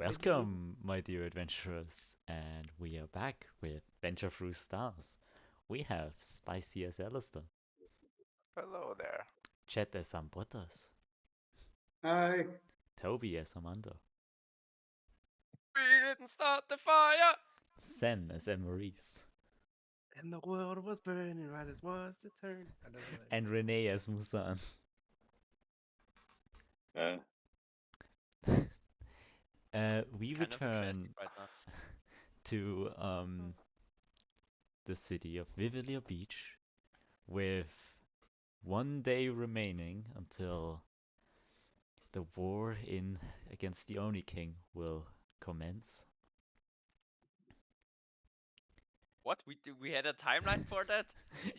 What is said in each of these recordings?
Welcome, my dear adventurers, and we are back with Venture Through Stars. We have Spicy as Alastor, Hello there. Chet as Ambrotos, Hi. Tobey as Armando, We didn't start the fire! Sen as Emeriis, And the world was burning right as was to turn. I don't know what that and is. Renee as Muzan. Uh, We Kind of a classic return right now. to the city of Vivilia Beach with one day remaining until the war in against the Oni King will commence. What? We had a timeline for that?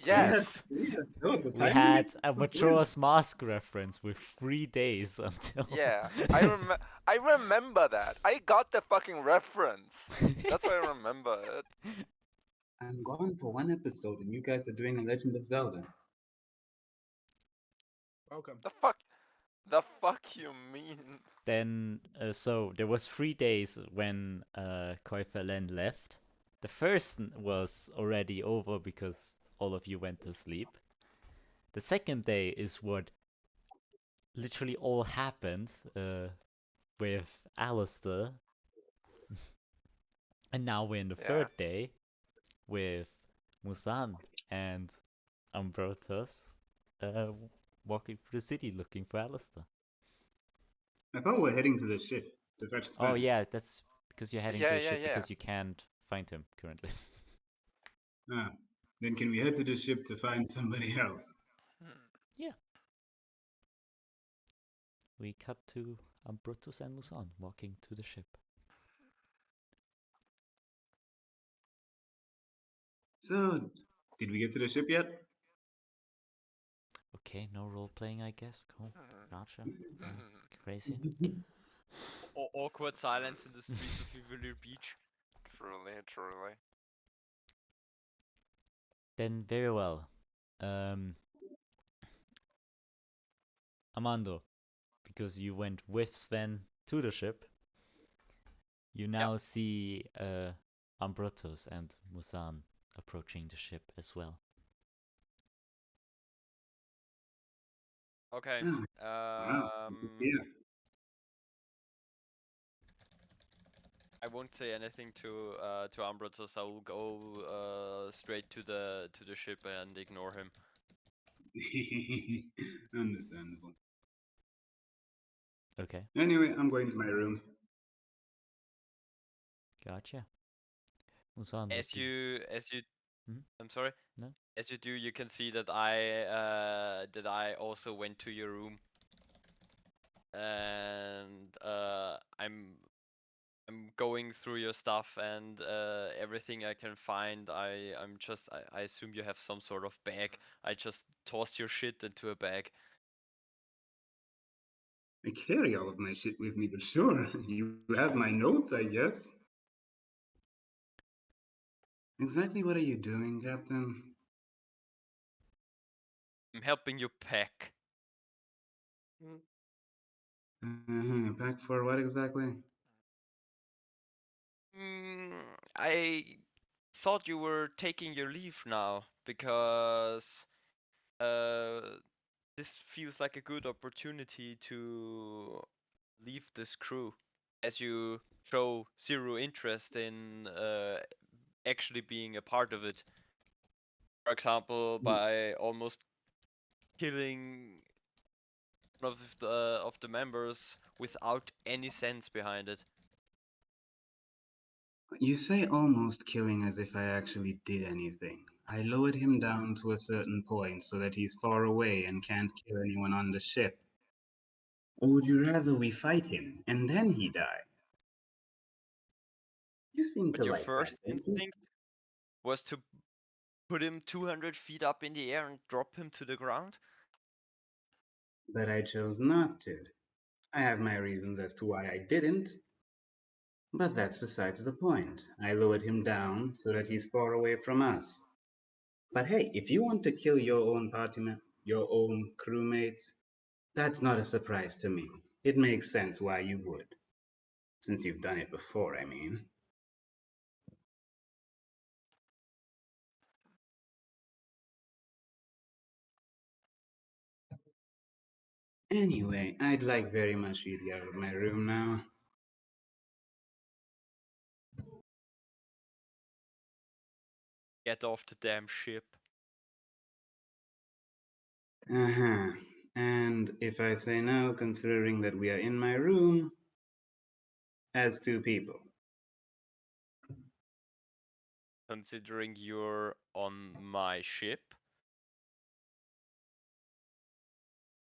yes, Yes! that was a We time had limit? a Since when? Majora's Mask reference with 3 days until. Yeah, I remember that. I got the fucking reference. That's why I remember it. I'm gone for one episode and you guys are doing a Legend of Zelda. Welcome. The fuck you mean? Then, so there was 3 days when Koi Felen left. The first was already over because all of you went to sleep. The second day is what literally all happened with Alistair. And now we're in the Yeah. third day with Muzan and Ambrotos walking through the city looking for Alastor. I thought we were heading to the ship to fetch Sven. Oh yeah, that's because you're heading to Yeah, the yeah, ship yeah. because you can't find him currently. Ah, then can we head to the ship to find somebody else? Hmm. Yeah. We cut to Ambrotos and Muzan walking to the ship. So, did we get to the ship yet? Okay, no role playing, I guess. Cool. Hmm. Gotcha. Hmm. Crazy. Awkward silence in the streets of Evil Beach. Truly, truly. Then very well. Armando, because you went with Sven to the ship, you now see Ambrotos and Muzan approaching the ship as well. Okay. Wow, yeah. I won't say anything to Ambrotos. I will go straight to the ship and ignore him. Understandable. Okay, Anyway, I'm going to my room. gotcha. Muzan, what As do you, Hmm? I'm sorry. No? As you do, you can see that I also went to your room, and I'm going through your stuff and everything I can find. I assume you have some sort of bag. I just toss your shit into a bag. I carry all of my shit with me, but sure, you have my notes, I guess. Exactly what are you doing, Captain? I'm helping you pack. Back for what exactly? I thought you were taking your leave now because this feels like a good opportunity to leave this crew, as you show zero interest in actually being a part of it. For example, by almost killing one of the members without any sense behind it. You say almost killing as if I actually did anything. I lowered him down to a certain point so that he's far away and can't kill anyone on the ship. Or would you rather we fight him and then he die? You seem But to your like that, first don't you? instinct was to put him 200 feet up in the air and drop him to the ground? But I chose not to. I have my reasons as to why I didn't. But that's besides the point. I lowered him down so that he's far away from us. But hey, if you want to kill your own your own crewmates, that's not a surprise to me. It makes sense why you would. Since you've done it before, I mean. Anyway, I'd like very much you to get out of my room now. Get off the damn ship. Uh-huh. And if I say no, considering that we are in my room as two people. Considering you're on my ship.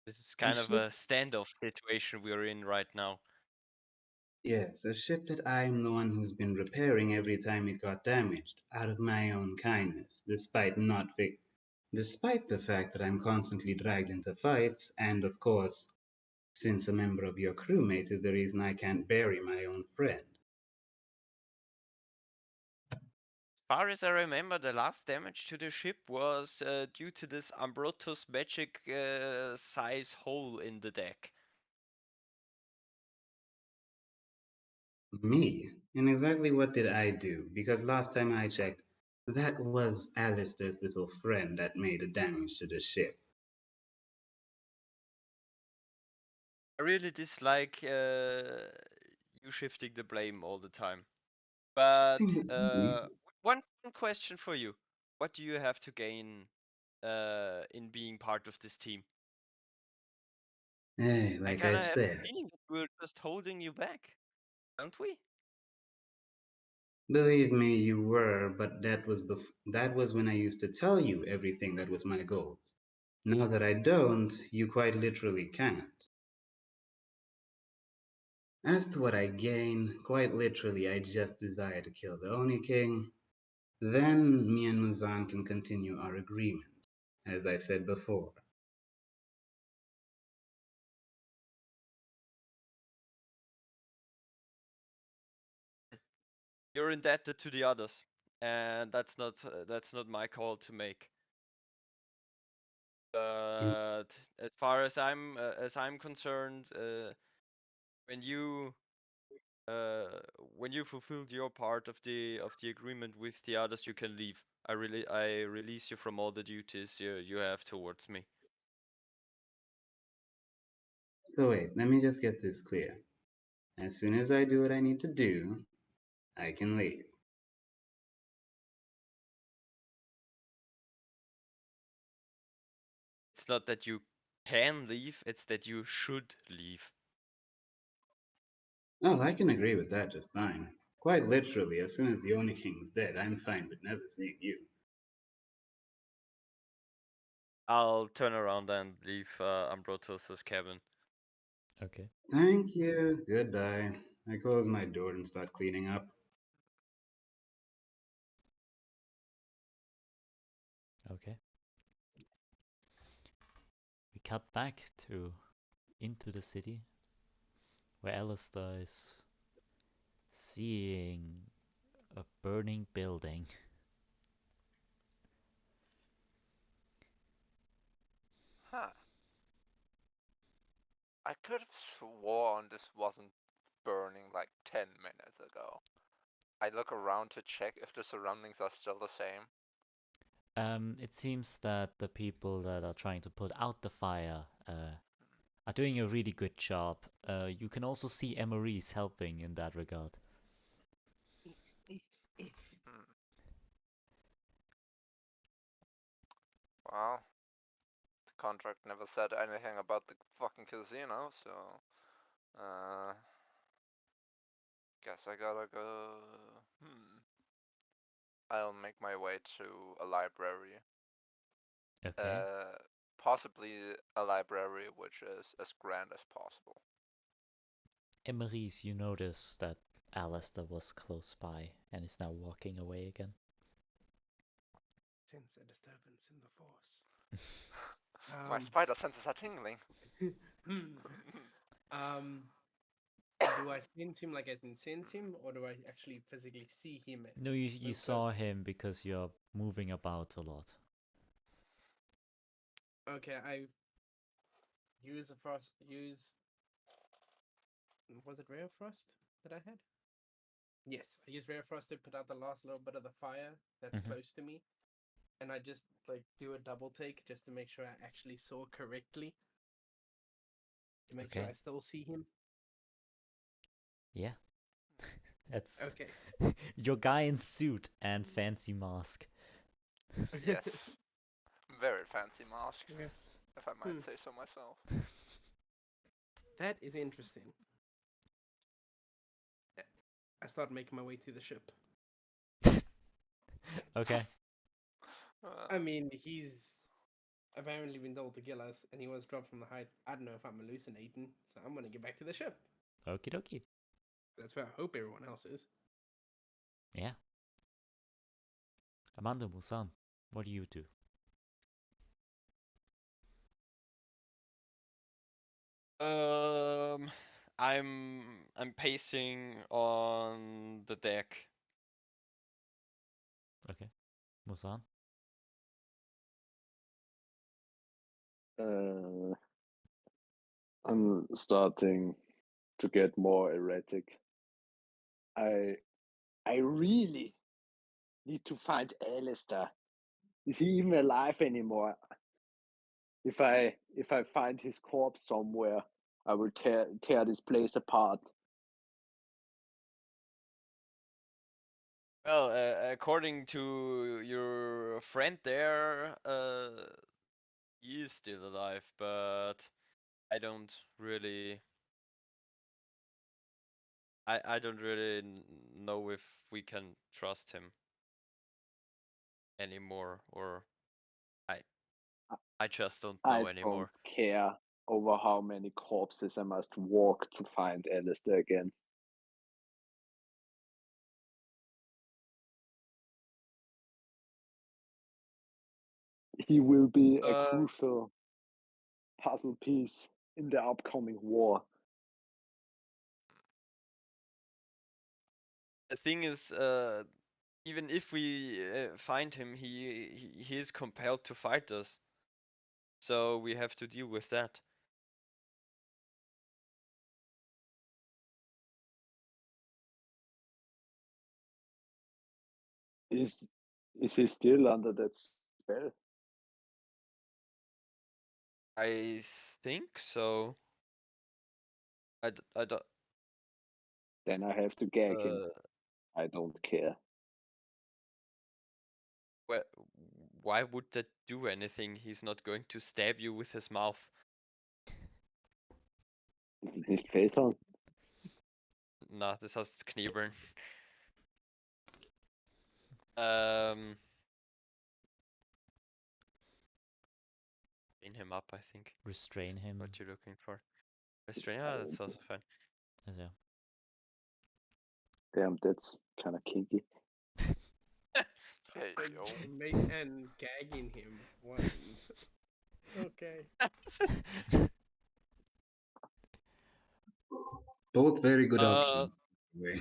This is kind of a standoff situation we're in right now. Yes, a ship that I'm the one who's been repairing every time it got damaged, out of my own kindness, despite the fact that I'm constantly dragged into fights, and of course, since a member of your crewmate is the reason I can't bury my own friend. As far as I remember, the last damage to the ship was due to this Ambrotos magic size hole in the deck. Me? And exactly what did I do? Because last time I checked, that was Alastor's little friend that made the damage to the ship. I really dislike you shifting the blame all the time. But one question for you. What do you have to gain in being part of this team? Hey, I like kind I of have a said, feeling that we're just holding you back, don't we? believe me, you were, but that was when I used to tell you everything that was my goals. Now that I don't, you quite literally can't. As to what I gain, quite literally, I just desire to kill the Oni King. Then me and Muzan can continue our agreement, as I said before. You're indebted to the others, and that's not my call to make. But as far as I'm concerned, when you fulfilled your part of the agreement with the others, you can leave. I release you from all the duties you have towards me. So wait, let me just get this clear. As soon as I do what I need to do, I can leave. It's not that you can leave, it's that you should leave. Oh, I can agree with that just fine. Quite literally, as soon as the Oni King's dead, I'm fine with never seeing you. I'll turn around and leave Ambrotos' cabin. Okay. Thank you. Goodbye. I close my door and start cleaning up. Okay. We cut back to into the city where Alastor is seeing a burning building. Huh. I could have sworn this wasn't burning like 10 minutes ago. I look around to check if the surroundings are still the same. It seems that the people that are trying to put out the fire are doing a really good job. You can also see Emeriis helping in that regard. Hmm. Well, the contract never said anything about the fucking casino, so guess I gotta go. I'll make my way to a library. Okay. Possibly a library which is as grand as possible. Emeriis, you notice that Alastor was close by and is now walking away again. Sense a disturbance in the force. My spider senses are tingling. Do I sense him like as in sense him, or do I actually physically see him? No, you saw him because you're moving about a lot. Okay, I use a frost. Was it Ray of Frost? that I had. Yes, I use Rare Frost to put out the last little bit of the fire that's Mhm. close to me, and I just like do a double take just to make sure I actually saw correctly, to make sure Okay. I still see him. Yeah. That's Okay. your guy in suit and fancy mask. Yes. Very fancy mask, Okay. if I might say so myself. That is interesting. I start making my way to the ship. Okay. I mean, he's apparently been told to kill us, and he was dropped from the height. I don't know if I'm hallucinating, so I'm gonna get back to the ship. Okie dokie. That's where I hope everyone else is. Yeah. Armando, Muzan, what do you do? I'm pacing on the deck. Okay. Muzan? I'm starting to get more erratic. I really need to find Alastor. Is he even alive anymore? If I find his corpse somewhere, I will tear this place apart. Well, according to your friend there, he is still alive, but I don't really. I don't really know if we can trust him anymore, or I just don't I know don't anymore. care over how many corpses I must walk to find Alastor again. He will be a crucial puzzle piece in the upcoming war. The thing is, even if we find him, he is compelled to fight us. So we have to deal with that. Is he still under that spell? I think so. I don't. Then I have to gag him. I don't care. Well, why would that do anything? He's not going to stab you with his mouth. Ist es nicht fesseln? Na, das heißt knebeln. Clean him up, I think. Restrain him. What you're looking for. Restrain, yeah, that's also fine. Yeah. Damn, that's kind of kinky. Hey, yo. And gagging him wasn't. Okay. Both very good options. Anyway.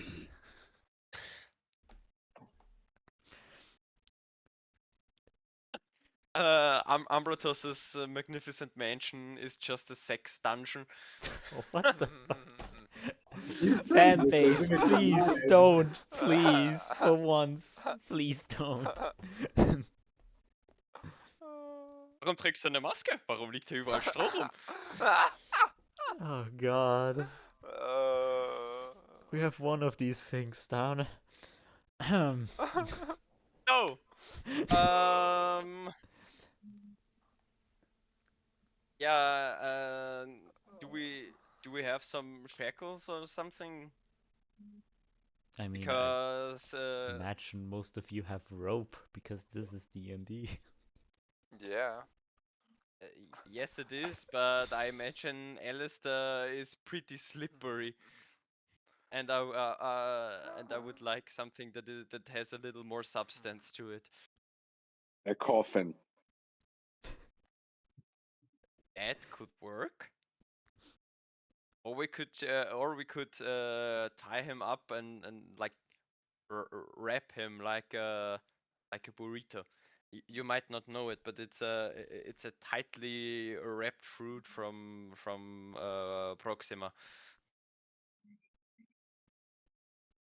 Ambrotos' magnificent mansion is just a sex dungeon. Oh, what the Fan base, please don't. Please, for once. Please don't. Warum trägst du eine Maske? Warum liegt hier überall Stroh rum? Oh god. We have one of these things down. No! Yeah, do we have some shackles or something? I mean, Because I imagine most of you have rope because this is D&D. Yeah. yes, it is, but I imagine Alastor is pretty slippery, and I would like something that has a little more substance to it. A coffin. That could work. Or we could tie him up and like wrap him like a burrito. You might not know it, but it's a tightly wrapped fruit from Proxima.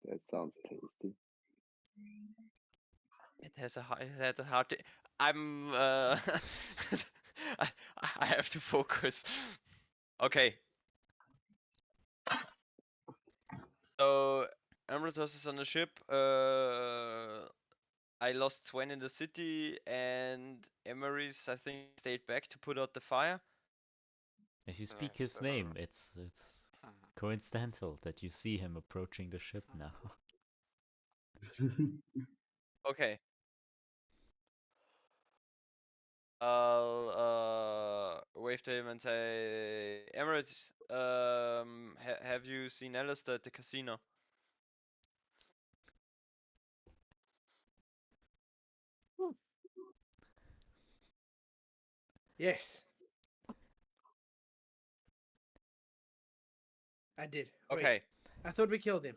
That sounds tasty. It has a hard. I'm. I, I have to focus. Okay. So Ambrotos is on the ship. I lost Swen in the city, and Emeriis, I think, stayed back to put out the fire. As you speak Yes, his name, it's coincidental that you see him approaching the ship now. Okay. I'll wave to him and say, Emeriis, have you seen Alastor at the casino? Yes. I did. Okay. Wait, I thought we killed him.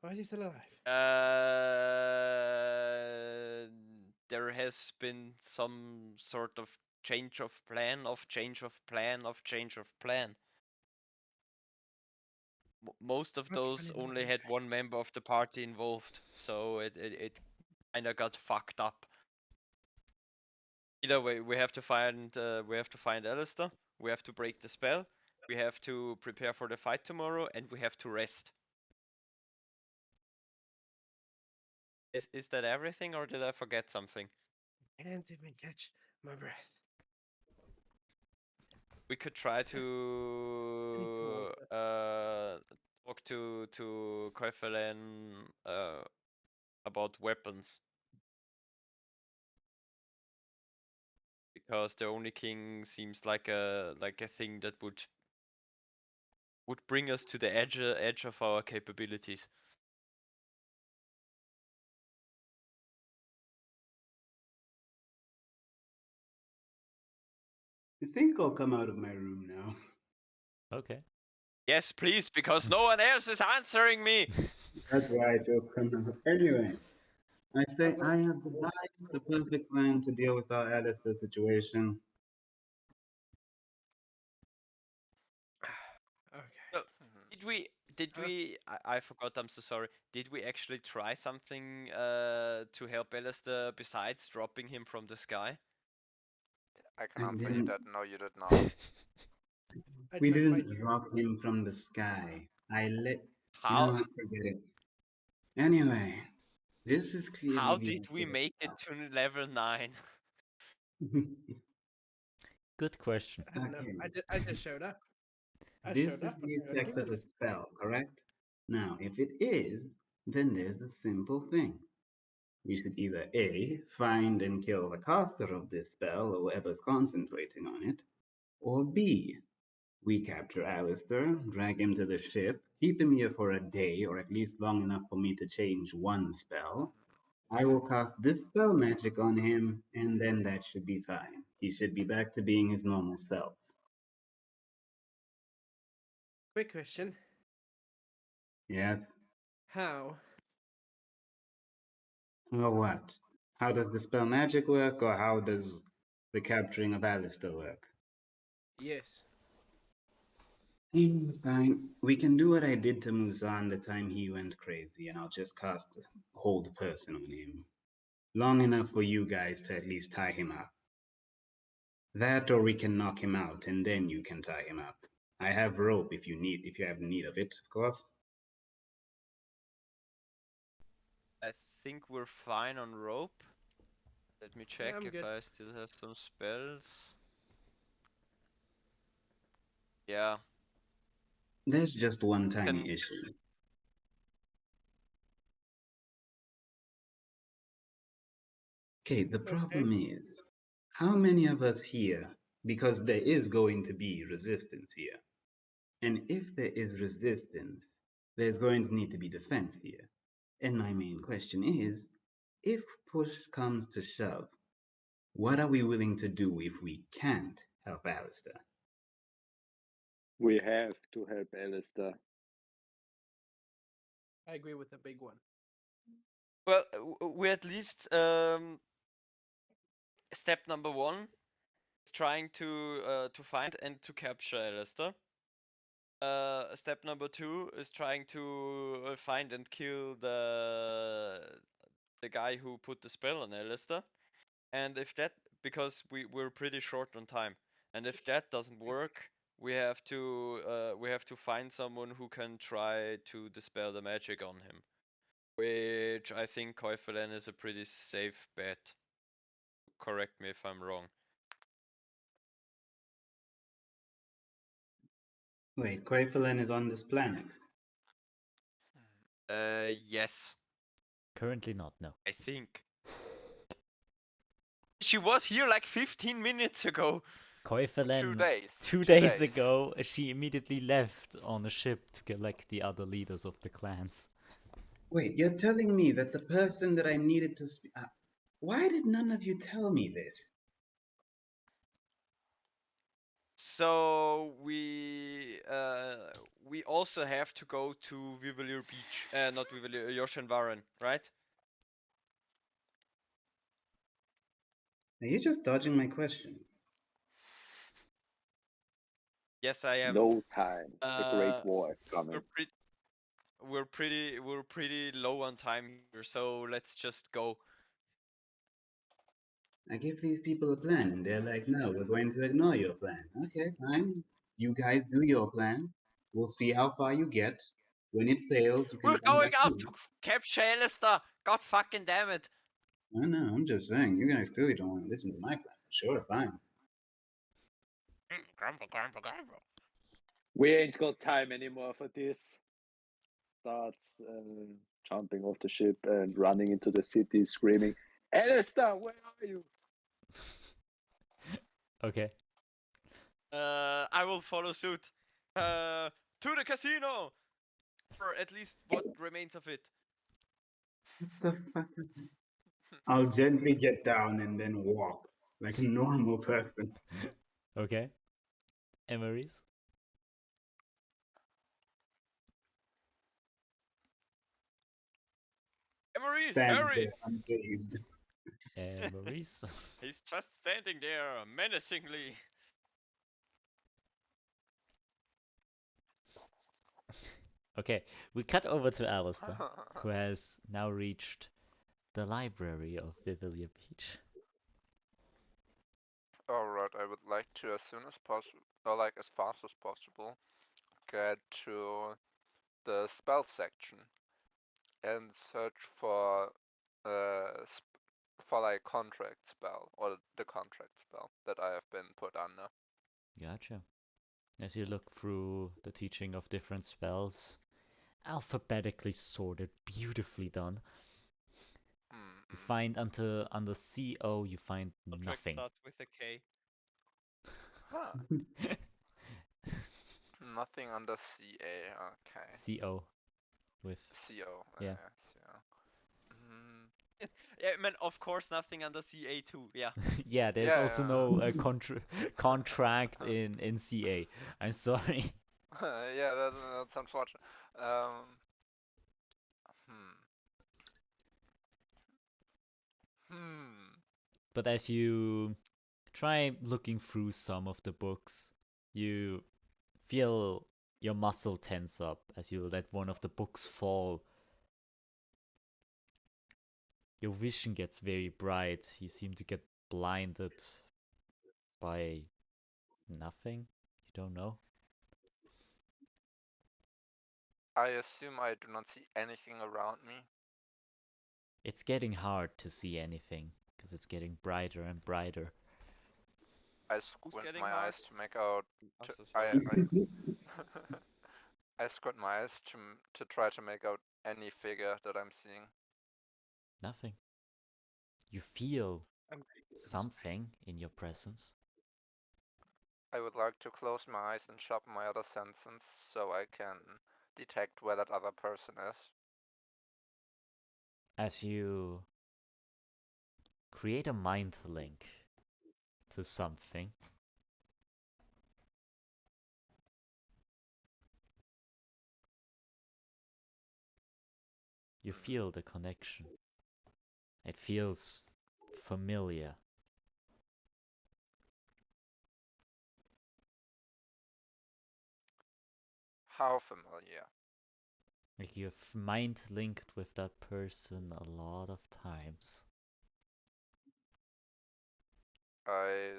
Why is he still alive? There has been some sort of change of plan, change of plan. Most of Not those funny, only okay. had one member of the party involved, so it kind of got fucked up. Either way, we have to find Alastor. We have to break the spell. We have to prepare for the fight tomorrow, and we have to rest. Is that everything, or did I forget something? I can't even catch my breath. We could try I need some to talk to Koifelen about weapons. Because the Only King seems like a thing that would bring us to the edge of our capabilities. I think I'll come out of my room now. Okay. Yes, please, because no one else is answering me. That's right, you'll come out. Anyway, I say I have devised the perfect plan to deal with our Alastor situation. Okay. So, did we I forgot, I'm so sorry. Did we actually try something to help Alastor besides dropping him from the sky? I can I answer you didn't. that no, you did not. We tried didn't fighting. drop him from the sky. You How know what? Forget it. Anyway, this is clearly how the did we obvious make it to level 9? stuff. Good question. I don't know. Okay, I just showed up. I this showed is up. the I got effect of a killed. spell, correct? Now, if it is, then there's a simple thing. We should either A, find and kill the caster of this spell or whoever's concentrating on it, or B, we capture Alastor, drag him to the ship, keep him here for a day or at least long enough for me to change one spell. I will cast Dispel Magic on him, and then that should be fine. He should be back to being his normal self. Quick question. Yes? How? Or what? How does Dispel Magic work, or how does the capturing of Alastor work? Yes. Fine. We can do what I did to Muzan the time he went crazy, and I'll just cast Hold Person on him. Long enough for you guys to at least tie him up. That or we can knock him out, and then you can tie him up. I have rope if you have need of it, of course. I think we're fine on rope. Let me check I'm if good. I still have some spells. Yeah. There's just one Can tiny issue. Okay, the Okay. problem is, how many of us here, because there is going to be resistance here, and if there is resistance, there's going to need to be defense here. And my main question is, if push comes to shove, what are we willing to do if we can't help Alistair? We have to help Alastor. I agree with the big one. well, we at least step number 1 is trying to find and to capture Alastor. step number 2 is trying to find and kill the guy who put the spell on Alastor. And if that, because we're pretty short on time, and if that doesn't work, we have to find someone who can try to dispel the magic on him, which I think Koifelen is a pretty safe bet. Correct me if I'm wrong. Wait, Koifelen is on this planet. Yes, Currently not, no. I think. She was here like 15 minutes ago. 2 Koifelen, days. 2 2 days days. ago, she immediately left on a ship to collect the other leaders of the clans. Wait, you're telling me that the person that I needed to speak... why did none of you tell me this? So we also have to go to Vivalier Beach, not Vivalier, Yoshinvaran, right? Are you just dodging my question? Yes, I am. No time. The Great War is coming. We're pretty low on time here, so let's just go. I give these people a plan, and they're like, no, we're going to ignore your plan. Okay, fine. You guys do your plan. We'll see how far you get. When it fails, you can We're come going back out to to capture Alastor! God fucking damn it! No, no, I'm just saying, you guys clearly don't want to listen to my plan. Sure, fine. Grumble, grumble, grumble. We ain't got time anymore for this. Starts jumping off the ship and running into the city, screaming, Alastor, where are you? Okay. I will follow suit. To the casino! Or at least what remains of it. What the fuck is that? I'll gently get down and then walk like a normal person. Okay. Emeriis? Emeriis, Stands hurry! there unfazed. Emeriis? He's just standing there menacingly. Okay, we cut over to Alastor, who has now reached the library of Vivalier Beach. Alright, I would like to, as soon as possible, or like as fast as possible, get to the spell section and search for like contract spell, or the contract spell that I have been put under. Gotcha. As you look through the teaching of different spells, alphabetically sorted, beautifully done. You find under CO, you find Contract nothing. starts with a K. Huh. Nothing under CA, okay. CO. With CO, yeah. CO. Yeah, I mean, of course, nothing under CA2. Yeah. Yeah, there's Yeah, also yeah. no contract in CA. I'm sorry. Yeah, that's unfortunate. But as you try looking through some of the books, you feel your muscle tense up as you let one of the books fall. Your vision gets very bright. You seem to get blinded by nothing. You don't know. I assume I do not see anything around me. It's getting hard to see anything because it's getting brighter and brighter. I squint getting my hard? eyes to make out. I'm so sorry. I squint my eyes to try to make out any figure that I'm seeing. Nothing. You feel I'm something in your presence. I would like to close my eyes and sharpen my other senses so I can detect where that other person is. As you create a mind link to something, you feel the connection. It feels familiar. How familiar? Like you've mind linked with that person a lot of times. I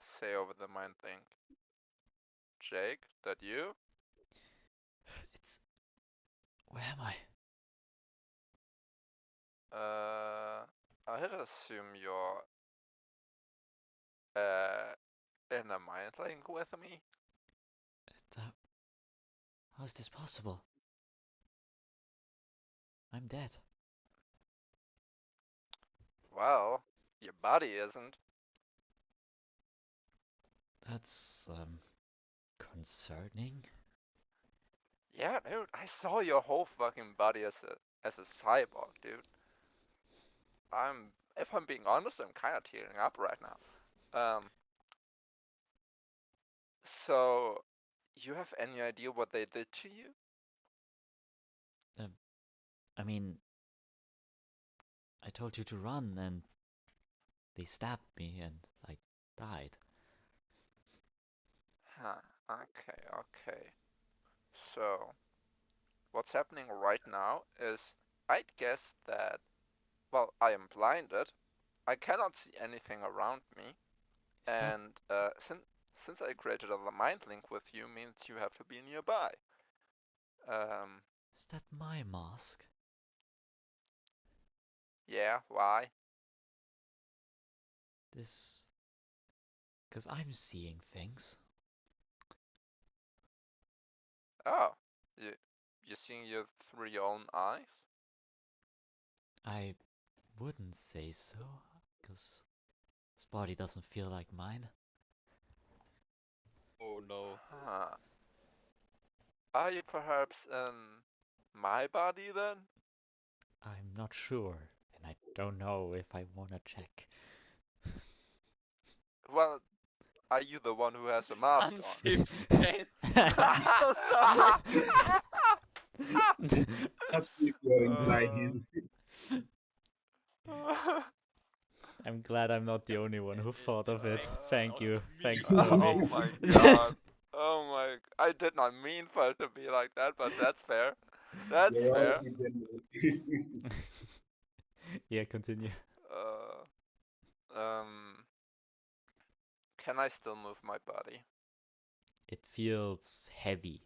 say over the mind thing. Jake, that you? It's... Where am I? I'd assume you're in a mind link with me. How is this possible? I'm dead. Well, your body isn't. That's, concerning. Yeah, dude, I saw your whole fucking body as a cyborg, dude. If I'm being honest, I'm kind of tearing up right now. So, you have any idea what they did to you? I mean, I told you to run and they stabbed me and I died. Huh, okay. So, what's happening right now is I'd guess that, well, I am blinded. I cannot see anything around me. Is that, And since I created a mind link with you means you have to be nearby. is that my mask? Yeah, why? This... 'Cause I'm seeing things. Oh, you seeing you through your own eyes? I wouldn't say so, 'cause this body doesn't feel like mine. Oh no. Huh. Are you perhaps in my body then? I'm not sure, and I don't know if I wanna check. Well, are you the one who has a mask on? Unzips pants. I'm so sorry. That's you're inside him. I'm glad I'm not the only one who Is thought the of it. thing Thank on you. me? Thanks, Tobey. Oh my god. Oh my, I did not mean for it to be like that, but that's fair. That's You're all fair. degenerate. Yeah, continue. Can I still move my body? It feels heavy.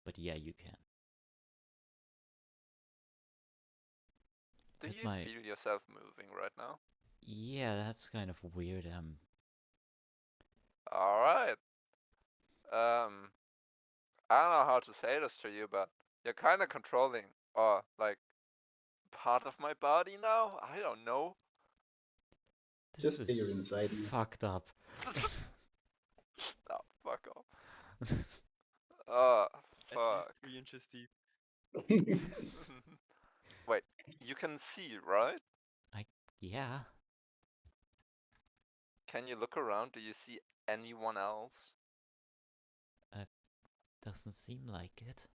But yeah, you can. Do With you feel yourself moving right now? Yeah, that's kind of weird. Alright. I don't know how to say this to you, but you're kind of controlling, or like, part of my body now? I don't know. This Just stay is inside me. fucked up. Oh, fuck off. Oh, At least fuck. 3 inches deep. Wait, you can see, right? Yeah, Can you look around? Do you see anyone else? doesn't seem like it.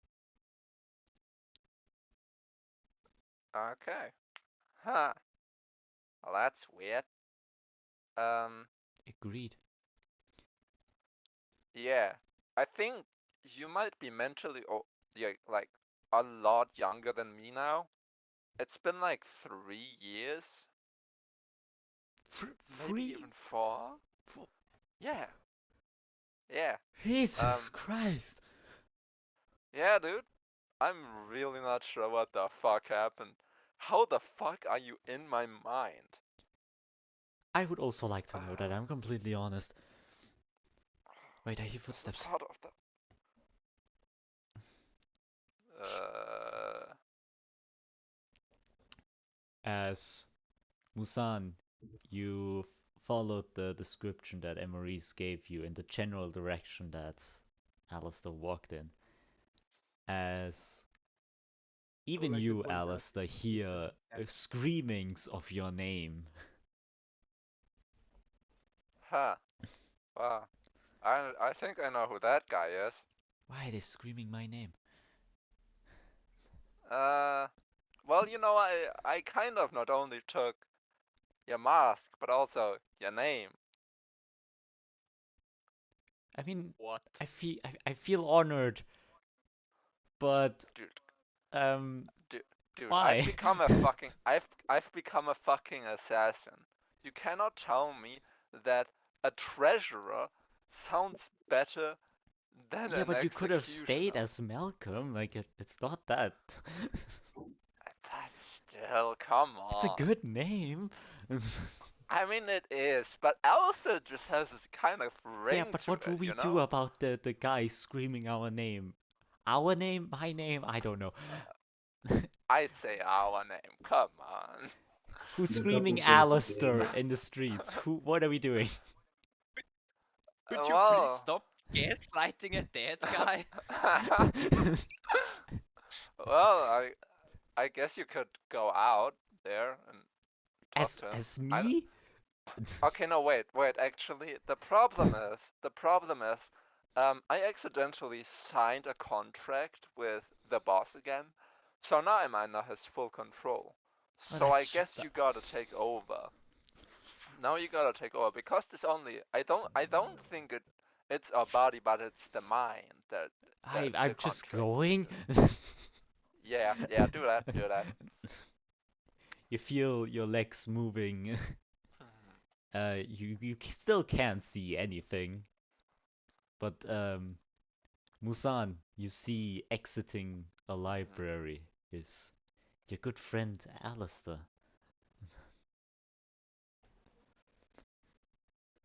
Okay. Huh. Well, that's weird. Agreed. Yeah. I think you might be mentally, yeah, like, a lot younger than me now. It's been like 3 years. Maybe Free? even 4? F- Yeah. Yeah. Jesus Christ. Yeah, dude. I'm really not sure what the fuck happened. How the fuck are you in my mind? I would also like to know that, I'm completely honest. Wait, I hear This is footsteps. part of the... Uh... As Muzan, you followed the description that Emeriis gave you in the general direction that Alastor walked in. As even like to you, point out Alastor, hear screamings of your name. Huh. Wow. I think I know who that guy is. Why are they screaming my name? Well, you know, I kind of not only took your mask, but also your name. I mean, What? I feel honored but Dude, dude, why? I've become a fucking assassin. You cannot tell me that a treasurer sounds better than Yeah, an but you could have stayed executioner. as Malcolm. Like it's not that. But still, come It's a on. good name. I mean, it is, but Alastor just has this kind of Yeah, ring but to what will it, we you do know? about the guy screaming our name? Our name? My name? I don't know. I'd say our name. Come on. Who's The double screaming face Alastor in the streets? What are we doing? Could you please Well, stop gaslighting a dead guy? well, I guess you could go out there and talk to him. As me? Okay, no, wait. Actually, the problem is, I accidentally signed a contract with the boss again, so now I'm under his full control. Oh, So I that's guess you gotta take over. Now you gotta take over because this only I don't think it's our body, but it's the mind that the I'm just contract is going. to. Yeah, do that. You feel your legs moving. You still can't see anything, but Muzan, you see exiting a library is your good friend Alastor.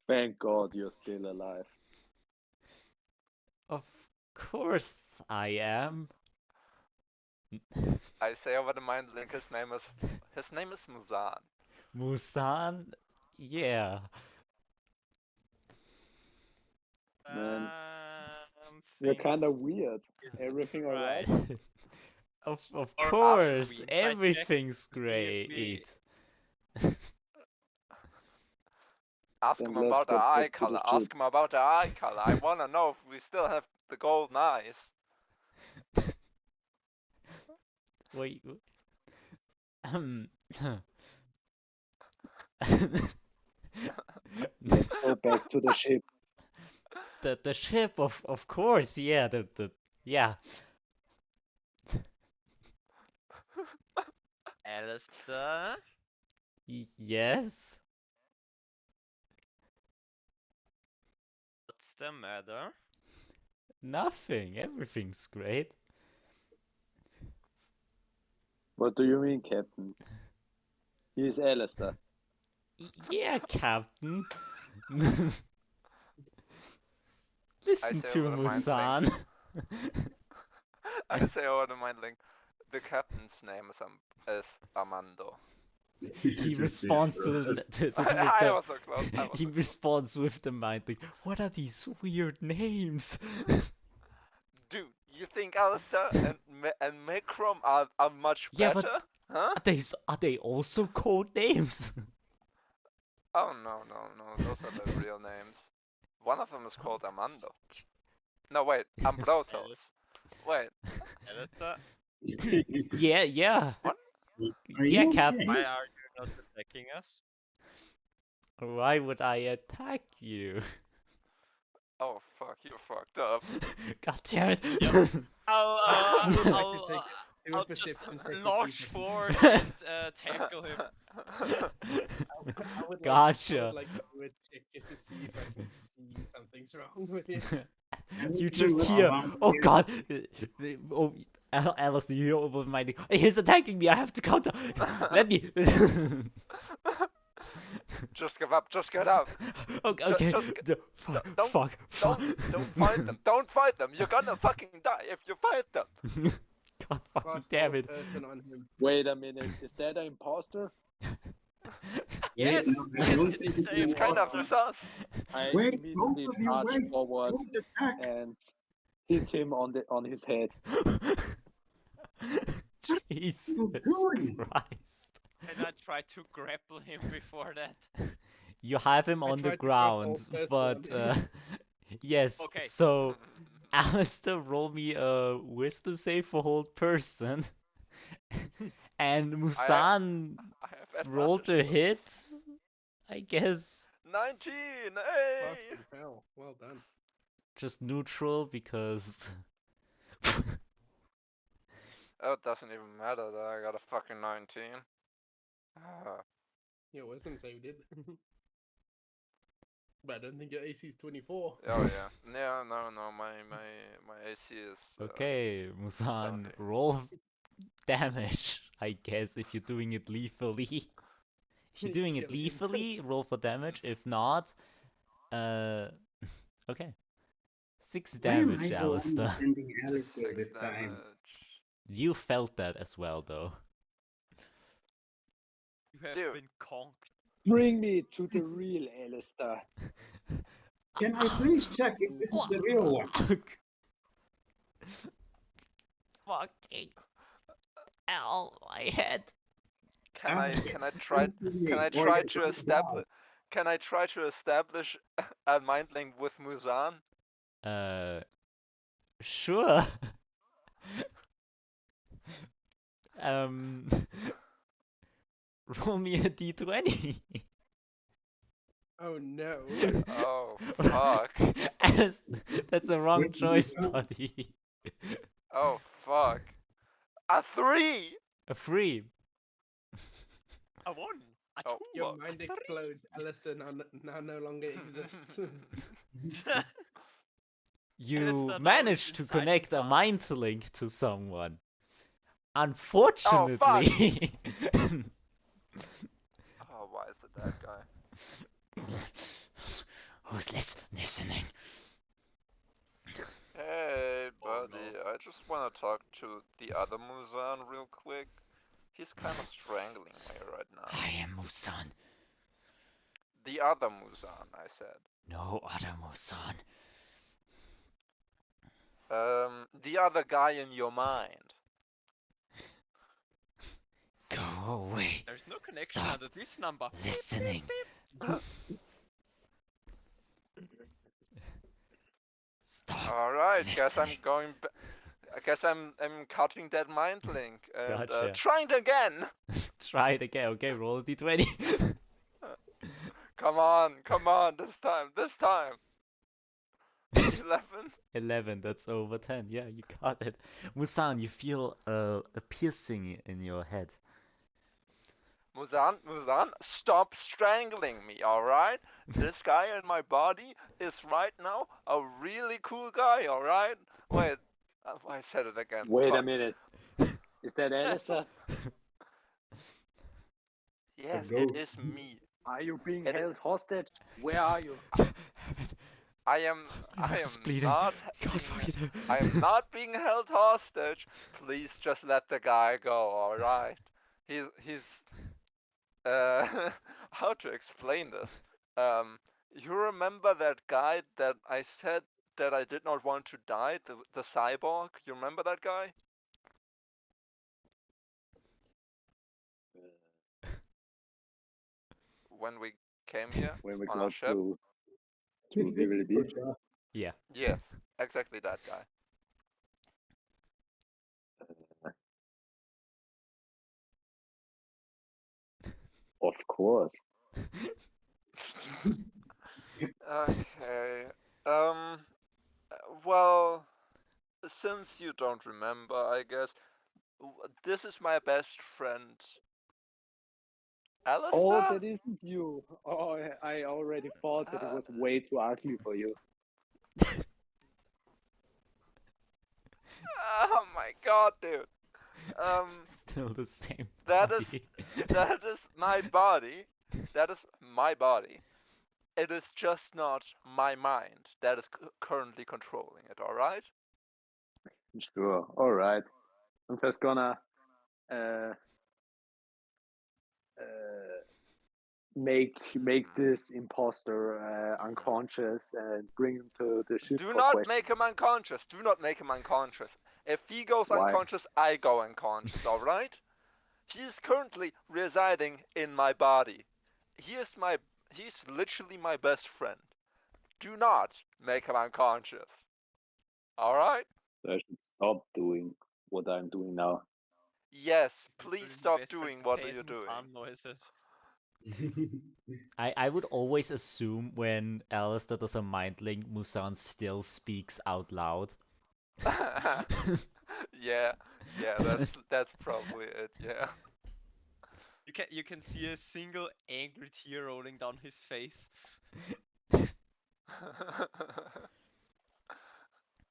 Thank God you're still alive. Of course I am. I say over the mind link. His name is Muzan. Muzan? Yeah. Man, you're kind Things of weird. Everything alright? right. Of Or should course, we inside check everything's to see if we great. Ask Then him let's about the get back eye to the color. ship. Ask him about the eye color. I wanna know if we still have the golden eyes. Wait. Um. Let's go back to the ship. the ship of course, yeah, the yeah. Alastor? Yes. What's the matter? Nothing. Everything's great. What do you mean, Captain? He's Alistair. Yeah, Captain. I Listen say to over the mind link. Muzan. I say over the mind link. The captain's name is Armando. He responds to I was so close. he responds with the mind like, what are these weird names? Dude, you think Alastor and Macrom are much Yeah, but better? Huh? are they also code names? Oh no, those are the real names. One of them is called Armando. No, wait, Ambrotos. Wait, Alastor? Yeah. what? Are Yeah, you okay? Captain. Why are you not attacking us? Why would I attack you? Oh fuck, you fucked up. God damn it. Yep. I'd like to I'll do a I'll just perception check to see launch if I can- forward and tackle him. I would Gotcha. like to do a check just to see if I can see something's wrong with it. You Anything just with hear, Armando oh here? god, oh, Alice, you hear over my thing. He's attacking me, I have to counter. Let me. Just give up, just get up. Okay. Just Fuck. don't fight them. Don't fight them. You're gonna fucking die if you fight them. God fucking Cast damn all it. person on him. Wait a minute, is that an imposter? Yes, Wait, no, I yes, don't it think is it's a It's kind of imposter. sus. I Wait, both immediately of you, charge wait! forward Don't attack! and hit him on his head. Jesus you doing? Christ. And I tried to grapple him before that. You have him I on the tried to grab ground, all person but on him. yes, Okay. so Alistair, roll me a wisdom save for hold person. And Musan I have rolled a advantage. hit, I guess. 19. Hey. Fucking hell, well done. Just neutral because Oh, it doesn't even matter that I got a fucking 19. Yeah, wisdom saved it. But I don't think your AC is 24. Oh yeah. Yeah, no, my AC is Okay, Muzan, 70. roll damage, I guess, if you're doing it lethally. If you're doing it Kill him. lethally, roll for damage. If not, okay. 6 Why am damage, I the one Alastor. defending Alastor 6 this time? damage. You felt that as well, though. You have Dude. been conked. Bring me to the real Alastor. Can I please check if this is the real one? Fuck. Fucking hell, my head. Can I Ask it. can I try can I try to establish a mind link with Muzan? Sure. Um, roll me a d20. Oh no. Oh fuck. That's the wrong Which choice, Muzan? buddy. Oh fuck. A 3! A 3. A 1. A 2. Oh, Your fuck. mind explodes. Alistair now no longer exists. You Alistair now managed is to inside connect a Muzan. mind link to someone. Oh, Unfortunately. Oh, why is it that guy? Who's listening? Hey, Oh, buddy, no. I just want to talk to the other Muzan real quick. He's kind of strangling me right now. I am Muzan. The other Muzan, I said. No other Muzan. The other guy in your mind. Go away. There's no connection Stop under this number. listening. Stop Alright, guess I'm listening. going I guess I'm cutting that mind link and Gotcha. trying it again. Try it again. Okay, roll a d20. Come on, this time. 11. 11, that's over 10. Yeah, you got it. Muzan, you feel a piercing in your head. Muzan, stop strangling me, alright? This guy in my body is right now a really cool guy, alright? Wait, I said it again. Wait a Fuck. minute. Is that Alastor? Yes, it ghost. is me. Are you being It- held hostage? Where are you? I am nose is bleeding. not God, being, fuck it. I am not being held hostage. Please just let the guy go, alright? He's how to explain this? You remember that guy that I said that I did not want to die, the cyborg? You remember that guy? When we came here When we on got our ship? to Evil Beach? Yeah. Yes, exactly that guy. Of course. Okay. Well, since you don't remember, I guess this is my best friend, Oh, Alastor? that isn't you. Oh, I already thought that it was way too ugly for you. Oh my god, dude. Still the same. That is body. that is my body. That is my body. It is just not my mind that is currently controlling it, alright? Sure. All right. I'm just gonna make this imposter unconscious and bring him to the ship Do for not questioning. make him unconscious. Do not make him unconscious. If he goes Why? unconscious, I go unconscious, alright? He is currently residing in my body. He's literally my best friend. Do not make him unconscious. Alright? So I should stop doing what I'm doing now. Yes, He's please literally stop best friend doing what saying you're doing. Muzan noises. I would always assume when Alastor does a mind link, Muzan still speaks out loud. Yeah. Yeah, that's probably it. Yeah. You can see a single angry tear rolling down his face.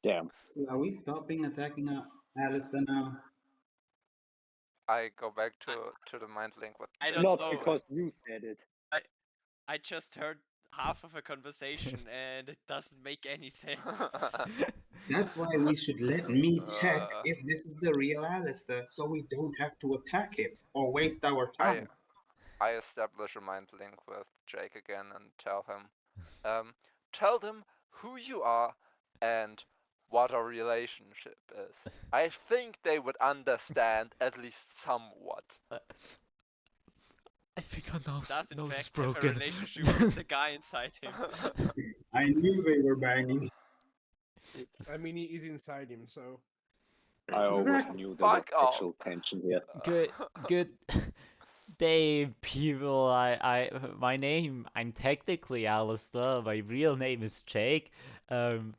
Damn. So are we stopping attacking Alistair now? I go back to the mind link with I Jake. don't Not know. because you said it. I just heard half of a conversation and it doesn't make any sense. That's why we should let me check Uh, if this is the real Alistair, so we don't have to attack it or waste our I time. I establish a mind link with Jake again and tell them who you are and what our relationship is. I think they would understand at least somewhat. I think our Does in nose is fact have a broken. relationship with the guy inside him. I knew they were banging. I mean, he is inside him, so. I always Exactly. knew there was Fuck off. sexual tension here. Good day, people. My name, I'm technically Alastor. My real name is Jake. Um,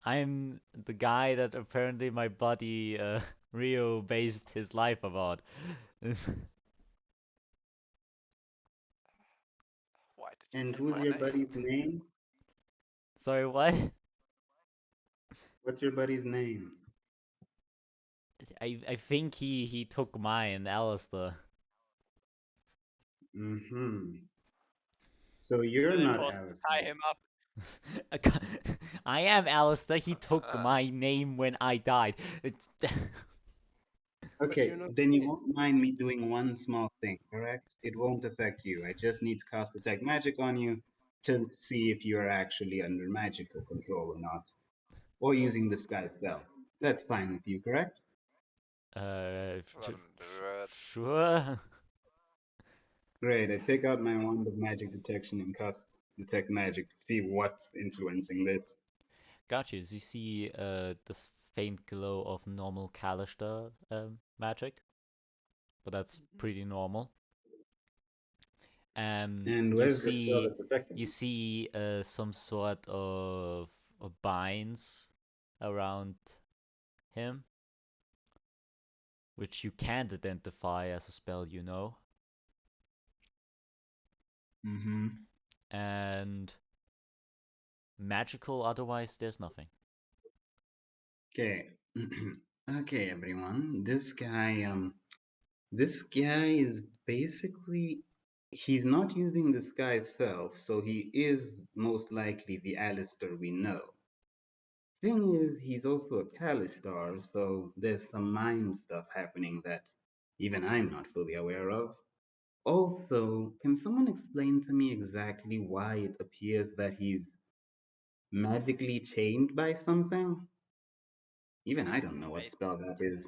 I'm the guy that apparently my buddy, Rio based his life about. Why did you And say who's my your name? buddy's name? Sorry, what? What's your buddy's name? I think he took mine, Alastor. Mm-hmm. So It's you're still not impossible to tie Alistair. him up. I am Alastor. He took my name when I died. It's But you're Okay, not. then you won't mind me doing one small thing, correct? It won't affect you. I just need to cast Detect Magic on you to see if you're actually under magical control or not. Or using the sky spell. That's fine with you, correct? Let him do it. sure. Great, I take out my wand of magic detection and cast Detect Magic to see what's influencing this. Got you. So you see this faint glow of normal Callister magic, but that's pretty normal. And You where's the spell see that's affecting you me? see some sort of binds around him, which you can't identify as a spell, you know. Mm-hmm. And magical, otherwise, there's nothing. Okay. Okay, everyone. This guy is basically, he's not using the sky itself, so he is most likely the Alistair we know. Thing is, he's also a Kalistar, so there's some mind stuff happening that even I'm not fully aware of. Also, can someone explain to me exactly why it appears that he's magically chained by something? Even I don't know what Right. spell that is.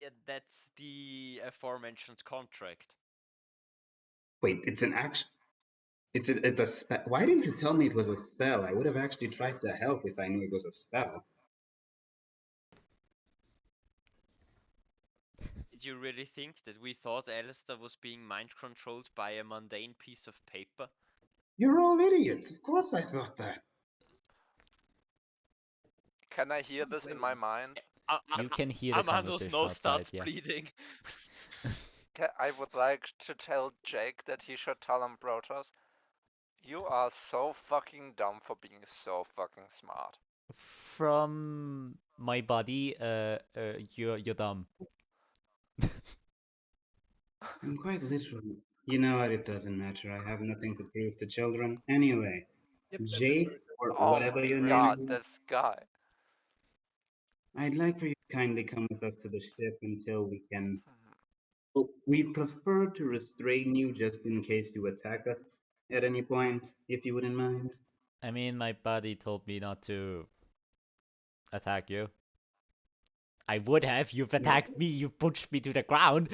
Yeah, that's the aforementioned contract. Wait, it's an action. It's a spell. Why didn't you tell me it was a spell? I would have actually tried to help if I knew it was a spell. Did you really think that we thought Alistair was being mind controlled by a mundane piece of paper? You're all idiots. Of course I thought that. Can I hear this in my mind? You can hear the Armando's conversation nose outside, starts yeah. bleeding. I would like to tell Jake that he should tell Ambrotos, you are so fucking dumb for being so fucking smart. From my body, you're dumb. I'm quite literally. You know what? It doesn't matter. I have nothing to prove to children. Anyway, Yep, that's a Jake, true. or Oh whatever my your name god, is, this guy. I'd like for you to kindly come with us to the ship until we can. Well, we prefer to restrain you just in case you attack us at any point, if you wouldn't mind. I mean, my buddy told me not to attack you. I would have. You've Yeah, attacked me. You pushed me to the ground.